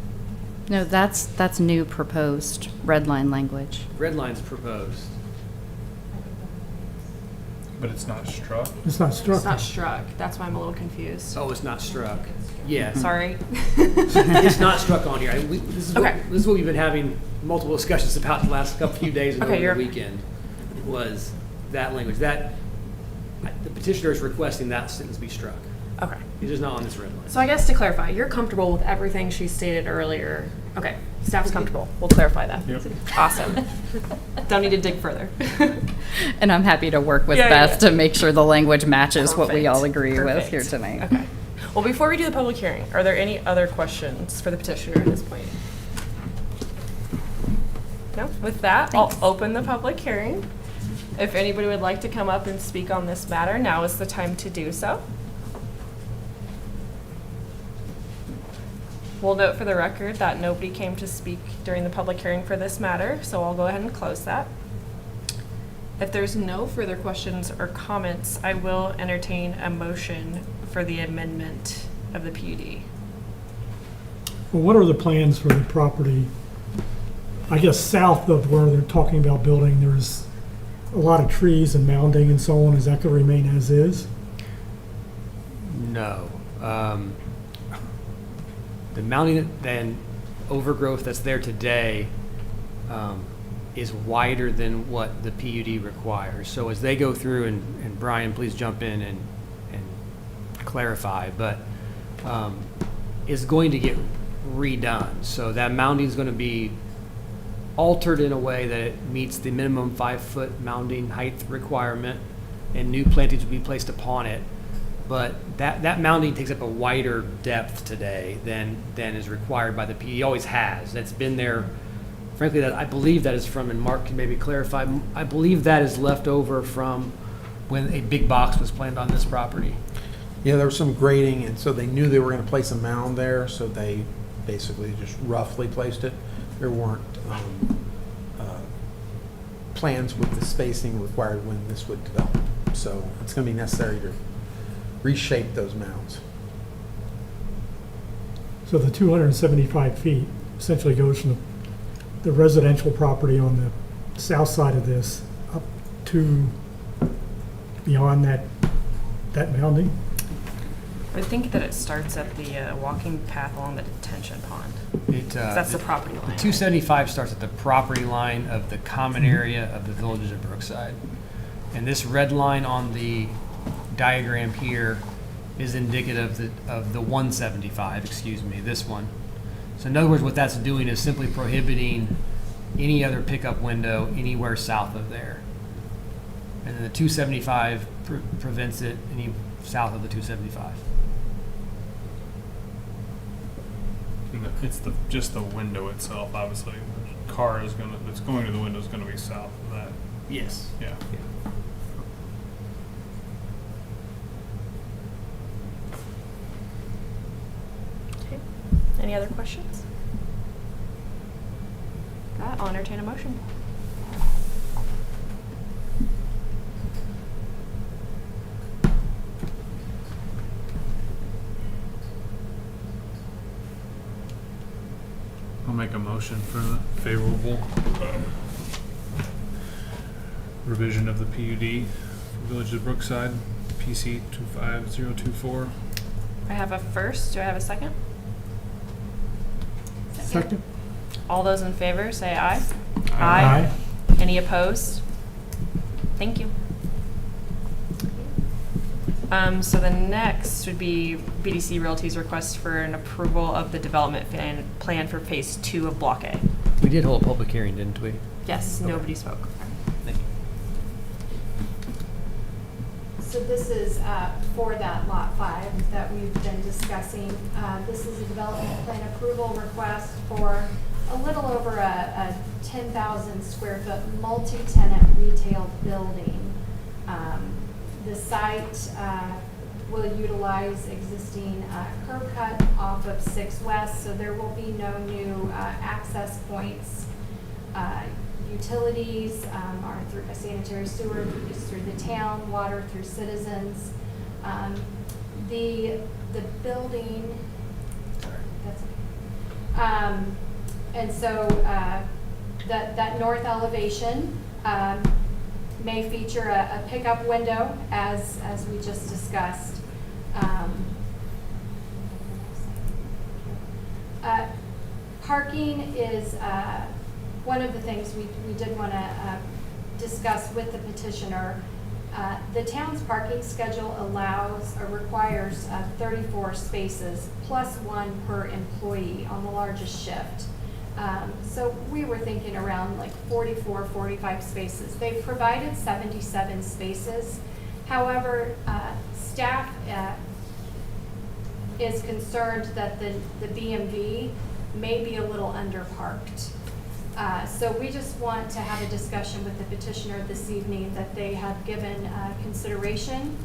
No, that's new proposed red line language. Red line's proposed. But it's not struck? It's not struck. it's not struck. That's why I'm a little confused. Oh, it's not struck. Yeah. Sorry. It's not struck on here. This is Okay. this is what we've been having multiple discussions about the last few days and Okay, over the weekend, was that language. The petitioner is requesting that sentence be struck. Okay. It is not on this red line. So I guess to clarify, you're comfortable with everything she stated earlier? Okay, staff's comfortable. We'll clarify that. Yep. Awesome. Don't need to dig further. And I'm happy to work with Yeah, Beth yeah. to make sure the language matches what we Perfect. all agree with Perfect. here tonight. Okay. Well, before we do the public hearing, are there any other questions for the petitioner at this point? No? With that, I'll open the public hearing. If anybody would like to come up and speak on this matter, now is the time to do so. We'll note for the record that nobody came to speak during the public hearing for this matter, so I'll go ahead and close that. If there's no further questions or comments, I will entertain a motion for the amendment of the PUD. Well, what are the plans for the property? I guess south of where they're talking about building, there's a lot of trees and mounding and so on. Is that going to remain as is? No. The mounting and overgrowth that's there today is wider than what the PUD requires. So as they go through, and Brian, please jump in and clarify, but is going to get redone. So that mounding is going to be altered in a way that it meets the minimum 5-foot mounding height requirement, and new plantings will be placed upon it. But that mounding takes up a wider depth today than is required by the PUD. Always has. That's been there. Frankly, I believe that is from, and Mark can maybe clarify, I believe that is left over from when a big box was planned on this property. Yeah, there was some grading, and so they knew they were going to place a mound there, so they basically just roughly placed it. There weren't plans with the spacing required when this would develop. So it's going to be necessary to reshape those mounds. So the 275 feet essentially goes from the residential property on the south side of this up to beyond that mounding? I think that it starts at the walking path along the detention pond. That's the property line. The 275 starts at the property line of the common area of the villages of Brookside. And this red line on the diagram here is indicative of the 175, excuse me, this one. So in other words, what that's doing is simply prohibiting any other pickup window anywhere south of there. And then the 275 prevents it any south of the 275. It's just the window itself, obviously. The car that's going to the window is gonna be south of that. Yes. Yeah. Okay. Any other questions? That, I'll entertain a motion. I'll make a motion for the favorable revision of the PUD for Village of Brookside, PC 25024. I have a first. Do I have a second? Second? All those in favor, say aye. Aye. Any opposed? Thank you. So the next would be BDC Realty's request for an approval of the development plan for phase 2 of Block A. We did hold a public hearing, didn't we? Yes, nobody spoke. Thank you. So this is for that Lot 5 that we've been discussing. This is a development plan approval request for a little over a 10,000 square foot multi-tenant retail building. The site will utilize existing curb cut off of 6 West, so there will be no new access points. Utilities are through a sanitary sewer is through the town, water through citizens. The building, sorry, that's okay. And so that north elevation may feature a pickup window as we just discussed. Parking is one of the things we did want to discuss with the petitioner. The town's parking schedule allows or requires 34 spaces plus 1 per employee on the largest shift. So we were thinking around like 44, 45 spaces. They've provided 77 spaces. However, staff is concerned that the BMV may be a little underparked. So we just want to have a discussion with the petitioner this evening that they have given consideration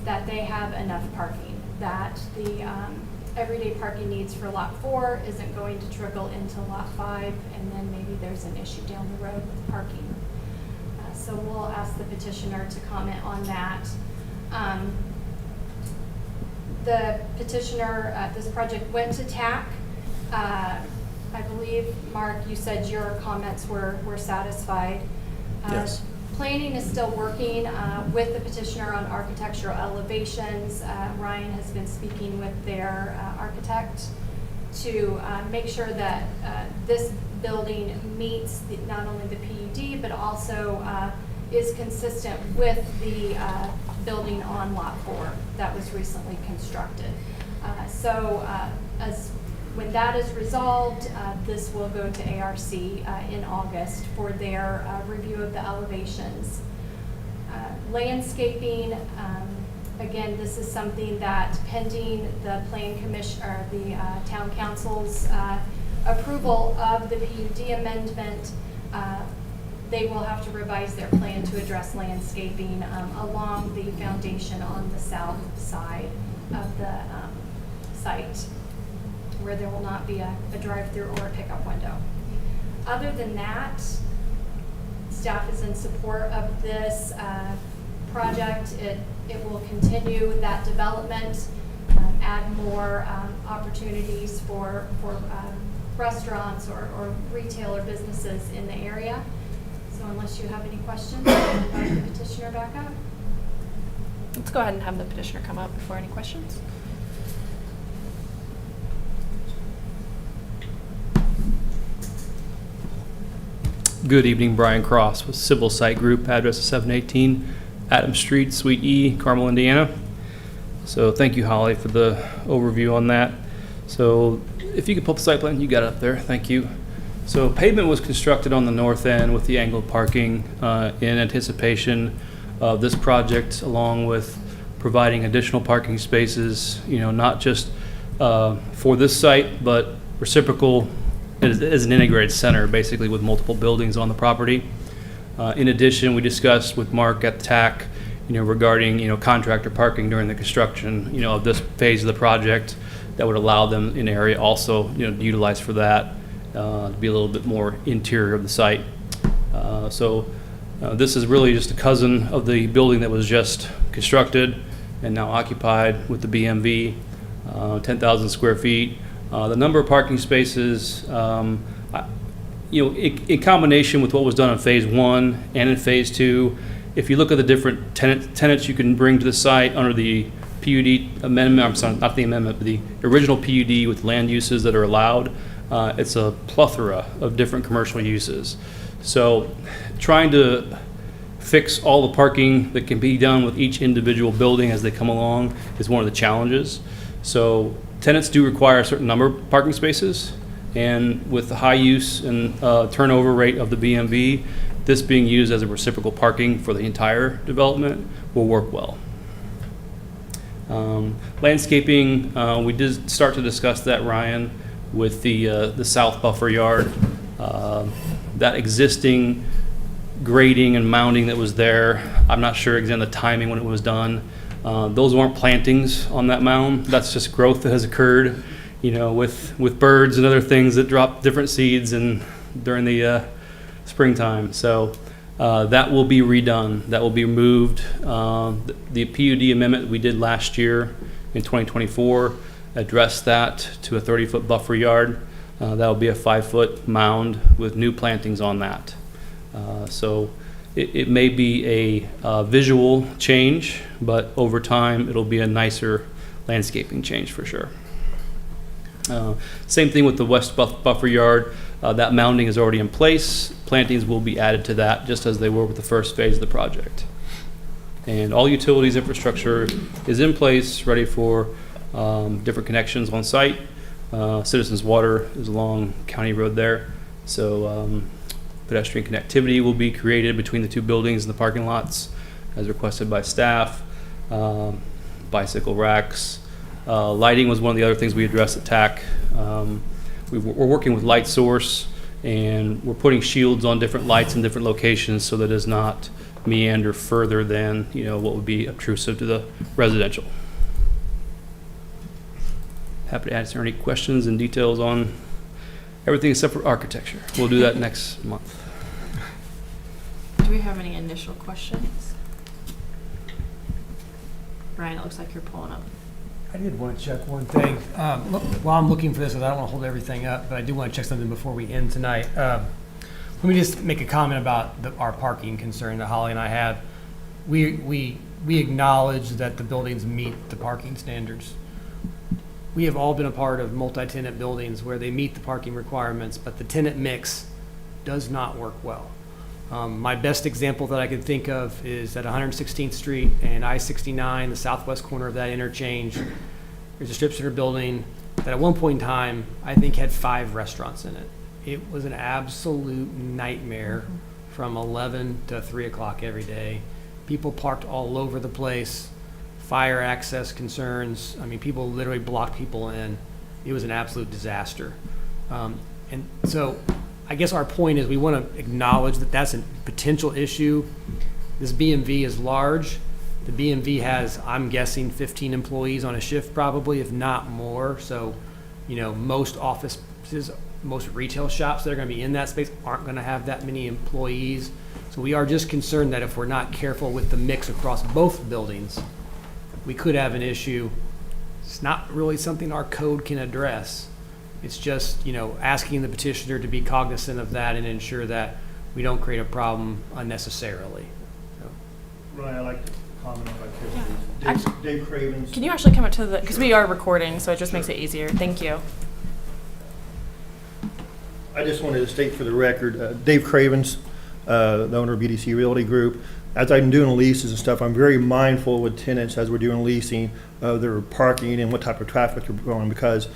that they have enough parking, that the everyday parking needs for lot 4 isn't going to trickle into lot 5, and then maybe there's an issue down the road with parking. So we'll ask the petitioner to comment on that. The petitioner, this project went to TAC. I believe, Mark, you said your comments were satisfied. Yes. Planning is still working with the petitioner on architectural elevations. Ryan has been speaking with their architect to make sure that this building meets not only the PUD, but also is consistent with the building on Lot 4 that was recently constructed. When that is resolved, this will go to ARC in August for their review of the elevations. Landscaping, again, this is something that pending the Plan Commission or the Town Council's approval of the PUD amendment, they will have to revise their plan to address landscaping along the foundation on the south side of the site, where there will not be a drive-through or a pickup window. Other than that, staff is in support of this project. It will continue that development, add more opportunities for restaurants or retail or businesses in the area. So unless you have any questions, I'll invite the petitioner back up. Let's go ahead and have the petitioner come up before any questions. Good evening, Brian Cross with Civil Site Group, address 718 Adams Street, Suite E, Carmel, Indiana. So thank you, Holly, for the overview on that. So if you could pull up the site plan, you got it up there, thank you. So pavement was constructed on the north end with the angled parking in anticipation of this project, along with providing additional parking spaces, not just for this site, but reciprocal as an integrated center, basically with multiple buildings on the property. In addition, we discussed with Mark at TAC, regarding contractor parking during the construction, of this phase of the project, that would allow them in the area also, to utilize for that, to be a little bit more interior of the site. This is really just a cousin of the building that was just constructed and now occupied with the BMV, 10,000 square feet. The number of parking spaces, in combination with what was done in phase 1 and in phase 2, if you look at the different tenants you can bring to the site under the PUD amendment, I'm sorry, not the amendment, but the original PUD with land uses that are allowed, it's a plethora of different commercial uses. So trying to fix all the parking that can be done with each individual building as they come along is one of the challenges. So tenants do require a certain number of parking spaces, and with the high use and turnover rate of the BMV, this being used as a reciprocal parking for the entire development will work well. Landscaping, we did start to discuss that, Ryan, with the south buffer yard. That existing grading and mounding that was there, I'm not sure exactly the timing when it was done. Those aren't plantings on that mound. That's just growth that has occurred, with birds and other things that drop different seeds and during the springtime. So that will be redone. That will be removed. The PUD amendment we did last year in 2024 addressed that to a 30-foot buffer yard. That will be a 5-foot mound with new plantings on that. So it may be a visual change, but over time it'll be a nicer landscaping change for sure. Same thing with the west buffer yard. That mounding is already in place. Plantings will be added to that just as they were with the first phase of the project. And all utilities infrastructure is in place, ready for different connections on site. Citizens Water is along County Road there. So pedestrian connectivity will be created between the two buildings and the parking lots as requested by staff. Bicycle racks. Lighting was one of the other things we addressed at TAC. We're working with Light Source, and we're putting shields on different lights in different locations so that it does not meander further than what would be obtrusive to the residential. Happy to answer any questions and details on everything except for architecture. We'll do that next month. Do we have any initial questions? Brian, it looks like you're pulling up. I did want to check one thing. While I'm looking for this, 'cause I don't want to hold everything up, but I do want to check something before we end tonight. Let me just make a comment about our parking concern that Holly and I have. We acknowledge that the buildings meet the parking standards. We have all been a part of multi-tenant buildings where they meet the parking requirements, but the tenant mix does not work well. My best example that I can think of is at 116th Street and I-69, the southwest corner of that interchange. There's a strip center building that at one point in time, I think had 5 restaurants in it. It was an absolute nightmare from 11 to 3 o'clock every day. People parked all over the place, fire access concerns. I mean, people literally blocked people in. It was an absolute disaster. And so I guess our point is we want to acknowledge that that's a potential issue. This BMV is large. The BMV has, I'm guessing, 15 employees on a shift probably, if not more. So, most offices, most retail shops that are going to be in that space aren't going to have that many employees. So we are just concerned that if we're not careful with the mix across both buildings, we could have an issue. It's not really something our code can address. It's just, asking the petitioner to be cognizant of that and ensure that we don't create a problem unnecessarily. Ryan, I'd like to comment on my Dave Cravens. Can you actually come up to the, because we are recording, so it just makes it easier. Thank you. I just wanted to state for the record, Dave Cravens, the owner of BDC Realty Group. As I'm doing leases and stuff, I'm very mindful with tenants as we're doing leasing of their parking and what type of traffic they're going, because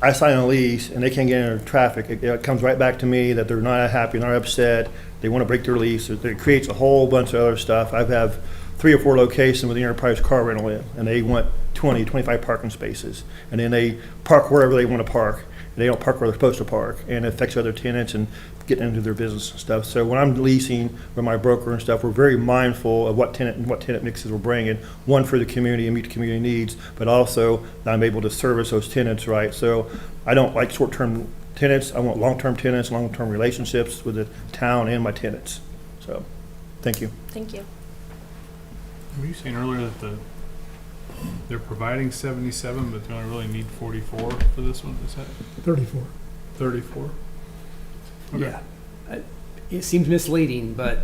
I sign a lease and they can't get into traffic. It comes right back to me that they're not happy, they're upset, they want to break their lease. It creates a whole bunch of other stuff. I have 3 or 4 locations with the Enterprise Car Rental in, and they want 20, 25 parking spaces. And then they park wherever they want to park. They don't park where they're supposed to park, and it affects other tenants and getting into their business and stuff. So when I'm leasing with my broker and stuff, we're very mindful of what tenant mixes we're bringing. One, for the community and meet the community needs, but also that I'm able to service those tenants right. So I don't like short-term tenants. I want long-term tenants, long-term relationships with the town and my tenants. So, thank you. Thank you. Were you saying earlier that they're providing 77, but they only really need 44 for this one? Is that 34. 34? Okay. Yeah. It seems misleading, but,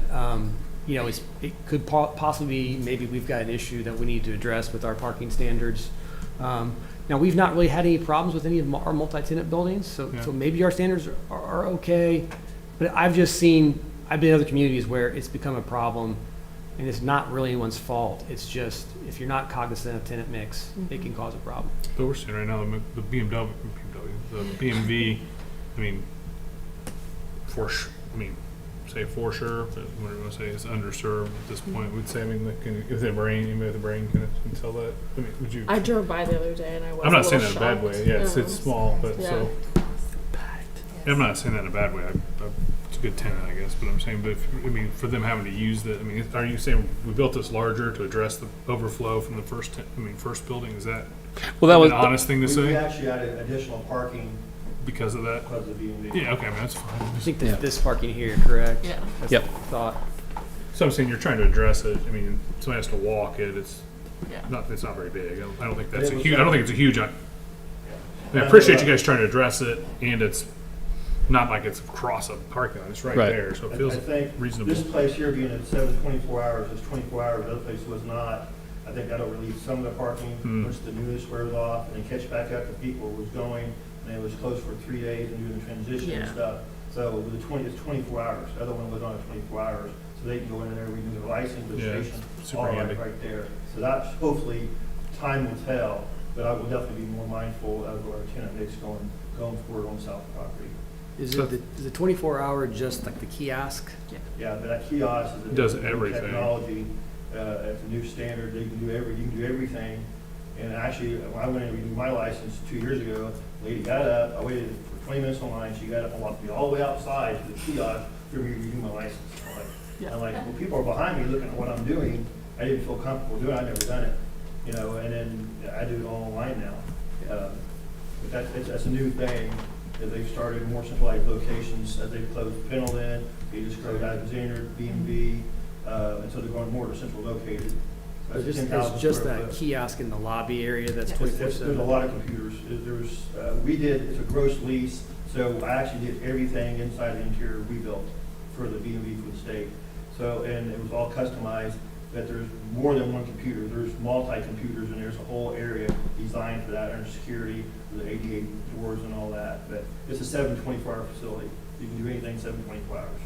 it could possibly be maybe we've got an issue that we need to address with our parking standards. Now, we've not really had any problems with any of our multi-tenant buildings, so maybe our standards are okay. But I've been in other communities where it's become a problem, and it's not really anyone's fault. It's just, if you're not cognizant of tenant mix, it can cause a problem. But we're seeing right now the BMV, say for sure, but what do you want to say is underserved at this point. We'd say, if the brain, anybody with the brain can tell that. Would you? I drove by the other day and I was. I'm not saying that shocked. in a bad way. Yeah, it's small, but yeah. so. I'm not saying that in a bad way. To good tenant, I guess, but I'm saying, but if, I mean, for them having to use that, I mean, are you saying we built this larger to address the overflow from the first building? Is that Well, that was an honest thing to We say actually added additional parking because of that? because of B&B. Yeah, okay, I mean, that's fine. I think this parking here, correct? Yeah. That's Yep. the thought. So I'm saying you're trying to address it. I mean, somebody has to walk it. It's Yeah. it's not very big. I don't think that's It a was huge. I don't think it's a huge. I appreciate you guys trying to address it, and it's not like it's across a parking lot. It's right Right. there, so it feels I think reasonable. this place here being at 7/24 hours is 24 hours, the other place was not. I think that'll relieve some of the parking, once the newness wears off, and then catch back up to people who was going, and it was closed for 3 days and doing the transition and Yeah. stuff. So with it's 24 hours, the other one was on at 24 hours, so they can go in there, renew their license, Yeah, registration, super all handy. right there. So that's, hopefully, time will tell, but I will definitely be more mindful of our tenant mix going forward on South property. Is the 24-hour just like the kiosk? Yeah, but that kiosk is a Does new everything. technology. It's a new standard. You can do everything. And actually, when I went in to renew my license 2 years ago, the lady got up. I waited for 20 minutes online. She got up and walked me all the way outside to the kiosk for me to renew my license. I'm like, well, people are behind me looking at what I'm doing. I didn't feel comfortable doing it. I've never done it, And then I do it all online now. But that's a new thing. That they've started more centralized locations as they've closed Pendleton, they just closed Alexander, B&B, and so they're going more to central located. So It's 10,000 just square that foot. kiosk in the lobby area that's There's 24/7? a lot of computers. It's a gross lease, so I actually did everything inside the interior rebuilt for the B&B for the state. So, and it was all customized, that there's more than one computer. There's multi-computers, and there's a whole area designed for that, under security, the 88 doors and all that. But it's a 7/24-hour facility. You can do anything 7/24 hours.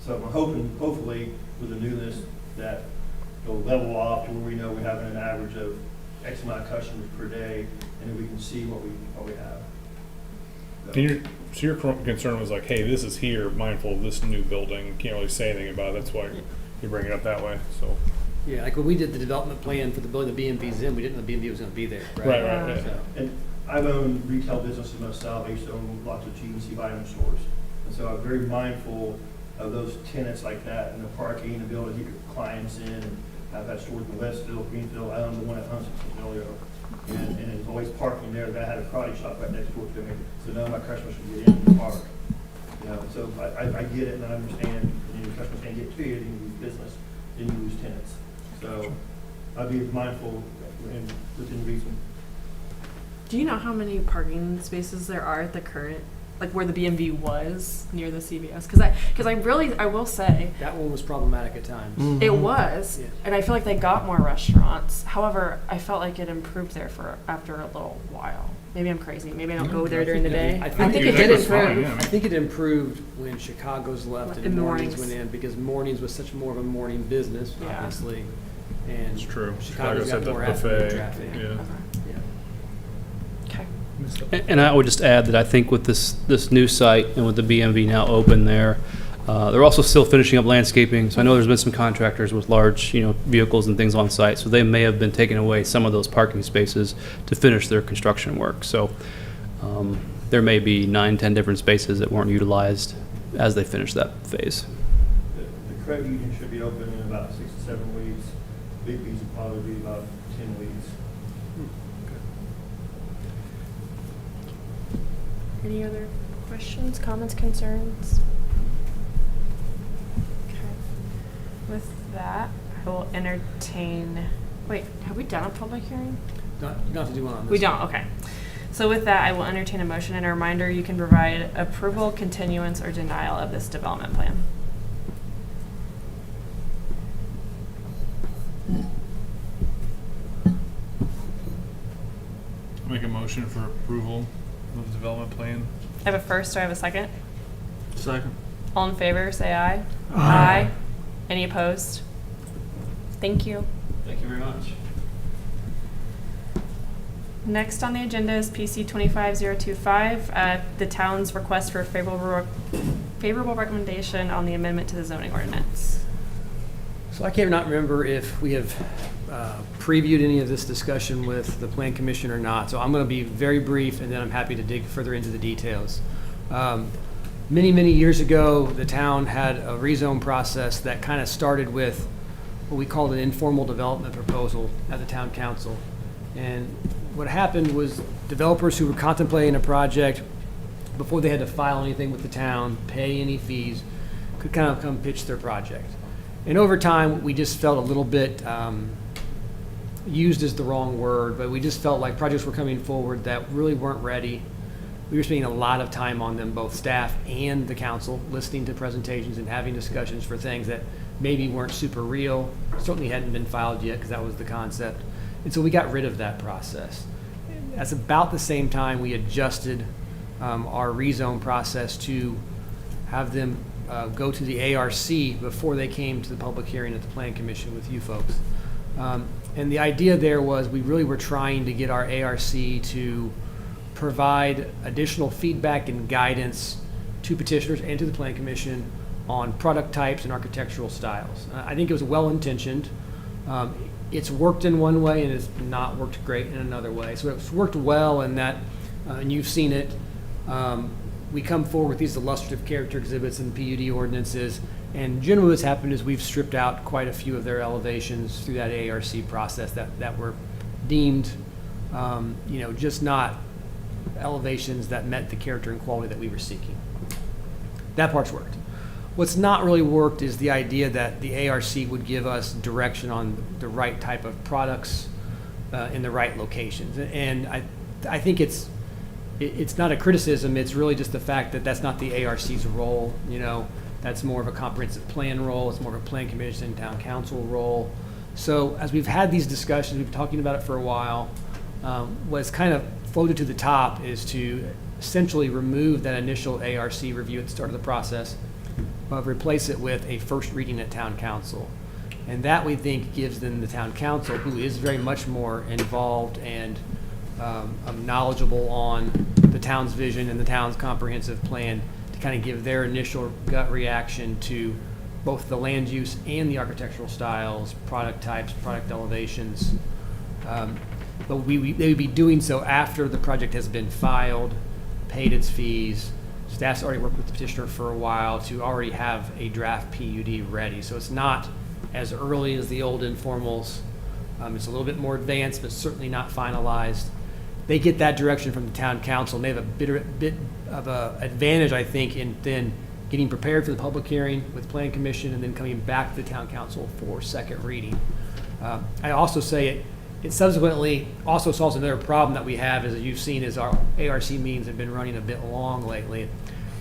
So I'm hoping, hopefully, with the newness, that it'll level off to where we know we're having an average of X amount of customers per day, and then we can see what we have. So your concern was like, hey, this is here, mindful of this new building. Can't really say anything about it. That's why you bring it up that way. So. Yeah, like when we did the development plan for the building the B&B's in, we didn't know the B&B was going to be there, right? Right, yeah. So- And I've owned retail businesses myself. I used to own lots of G&C vitamin stores. And so I'm very mindful of those tenants like that, and the parking, and be able to keep your clients in. And I've had stores in Westville, Greenville. I owned the one at Huntsville, and there's always parking there. I had a karate shop right next door to me, so none of my customers could get in the park. So I get it and I understand. And your customers can't get to you, then you lose business, then you lose tenants. So I'd be mindful and within reason. Do you know how many parking spaces there are at the current, like where the B&B was near the CVS? Because I will say That one was problematic at times. it was, Yeah. and I feel like they got more restaurants. However, I felt like it improved there after a little while. Maybe I'm crazy. Maybe I don't go there during the day. I I think think it it did was fine, improve. yeah. I think it improved when Chicago's left In and the mornings mornings. went in, because mornings was such more of a morning business, Yeah. obviously. And It's true. Chicago's got had the more afternoon buffet. traffic. Yeah. Yeah. Okay. And I would just add that I think with this new site and with the BMV now open there, they're also still finishing up landscaping. So I know there's been some contractors with large, vehicles and things on site. So they may have been taking away some of those parking spaces to finish their construction work. So there may be 9-10 different spaces that weren't utilized as they finish that phase. The credit union should be open in about 6 to 7 weeks. Big B's will probably be about 10 weeks. Any other questions, comments, concerns? Okay. With that, I will entertain. Wait, have we done a public hearing? You don't have to do one on this. We don't. Okay. So with that, I will entertain a motion, and a reminder: you can provide approval, continuance, or denial of this development plan. Make a motion for approval of the development plan. I have a first. Do I have a second? Second. All in favor, say aye. Aye. Any opposed? Thank you. Thank you very much. Next on the agenda is PC 25025, the town's request for a favorable recommendation on the amendment to the zoning ordinance. So I can't not remember if we have previewed any of this discussion with the plan commission or not. So I'm going to be very brief, and then I'm happy to dig further into the details. Many, many years ago, the town had a rezone process that kind of started with what we called an informal development proposal at the town council. And what happened was developers who were contemplating a project before they had to file anything with the town, pay any fees, could kind of come pitch their project. And over time, we just felt a little bit, used is the wrong word, but we just felt like projects were coming forward that really weren't ready. We were spending a lot of time on them, both staff and the council, listening to presentations and having discussions for things that maybe weren't super real, certainly hadn't been filed yet because that was the concept. And so we got rid of that process. That's about the same time we adjusted our rezone process to have them go to the ARC before they came to the public hearing at the Plan Commission with you folks. And the idea there was we really were trying to get our ARC to provide additional feedback and guidance to petitioners and to the Plan Commission on product types and architectural styles. I think it was well-intentioned. It's worked in one way and it's not worked great in another way. So it's worked well in that, and you've seen it, we come forward with these illustrative character exhibits and PUD ordinances, and generally what's happened is we've stripped out quite a few of their elevations through that ARC process that were deemed, just not elevations that met the character and quality that we were seeking. That part's worked. What's not really worked is the idea that the ARC would give us direction on the right type of products in the right locations. And I think it's not a criticism, it's really just the fact that that's not the ARC's role. That's more of a comprehensive plan role, it's more of a Plan Commission, town council role. So as we've had these discussions, we've been talking about it for a while, what's kind of floated to the top is to essentially remove that initial ARC review at the start of the process, but replace it with a first reading at town council. And that, we think, gives then the town council, who is very much more involved and knowledgeable on the town's vision and the town's comprehensive plan, to kind of give their initial gut reaction to both the land use and the architectural styles, product types, product elevations. But they would be doing so after the project has been filed, paid its fees. Staff's already worked with the petitioner for a while to already have a draft PUD ready. So it's not as early as the old informals. It's a little bit more advanced, but certainly not finalized. They get that direction from the town council, and they have a bit of an advantage, I think, in then getting prepared for the public hearing with Plan Commission and then coming back to the town council for second reading. I also say it subsequently also solves another problem that we have, as you've seen, is our ARC meetings have been running a bit long lately.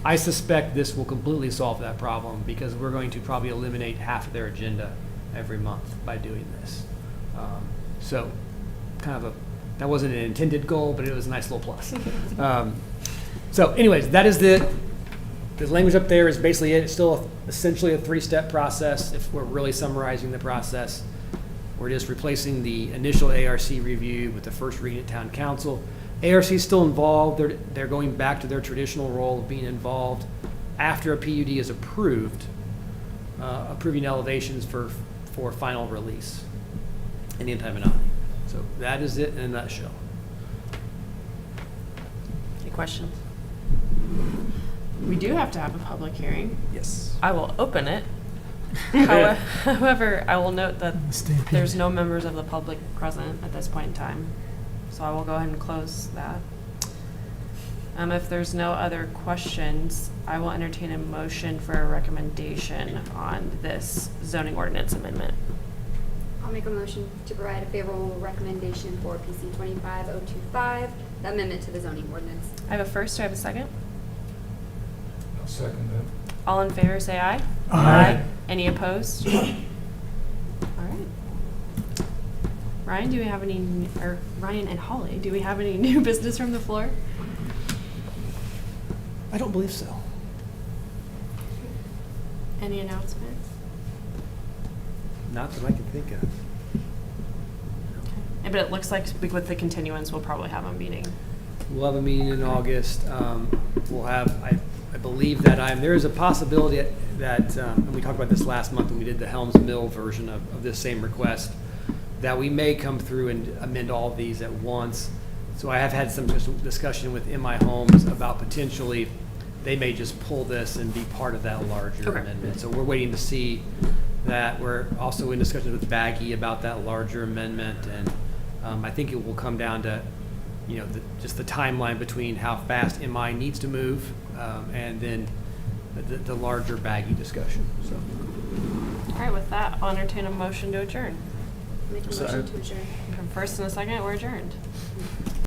I suspect this will completely solve that problem, because we're going to probably eliminate half of their agenda every month by doing this. So kind of that wasn't an intended goal, but it was a nice little plus. So anyways, that is the language up there is basically it. It's still essentially a three-step process if we're really summarizing the process. We're just replacing the initial ARC review with the first reading at town council. ARC is still involved. They're going back to their traditional role of being involved after a PUD is approved, approving elevations for final release in the anti-monopoly. So that is it in a nutshell. Any questions? We do have to have a public hearing. Yes. I will open it. However, I will note that there's no members of the public present at this point in time. So I will go ahead and close that. If there's no other questions, I will entertain a motion for a recommendation on this zoning ordinance amendment. I'll make a motion to provide a favorable recommendation for PC 25025, the amendment to the zoning ordinance. I have a first. Do I have a second? I'll second that. All in favor, say aye. Aye. Any opposed? All right. Ryan, do we have any, or Ryan and Holly, do we have any new business from the floor? I don't believe so. Any announcements? Not that I can think of. But it looks like with the continuance, we'll probably have a meeting. We'll have a meeting in August. We'll have, I believe that there is a possibility that, and we talked about this last month when we did the Helms Mill version of this same request, that we may come through and amend all of these at once. So I have had some discussion with MI Homes about potentially they may just pull this and be part of that larger Okay. amendment. So we're waiting to see that. We're also in discussion with Baggy about that larger amendment, and I think it will come down to, just the timeline between how fast MI needs to move, and then the larger Baggy discussion, so. All right, with that, I'll entertain a motion to adjourn. Make a motion to adjourn. First and a second, we're adjourned.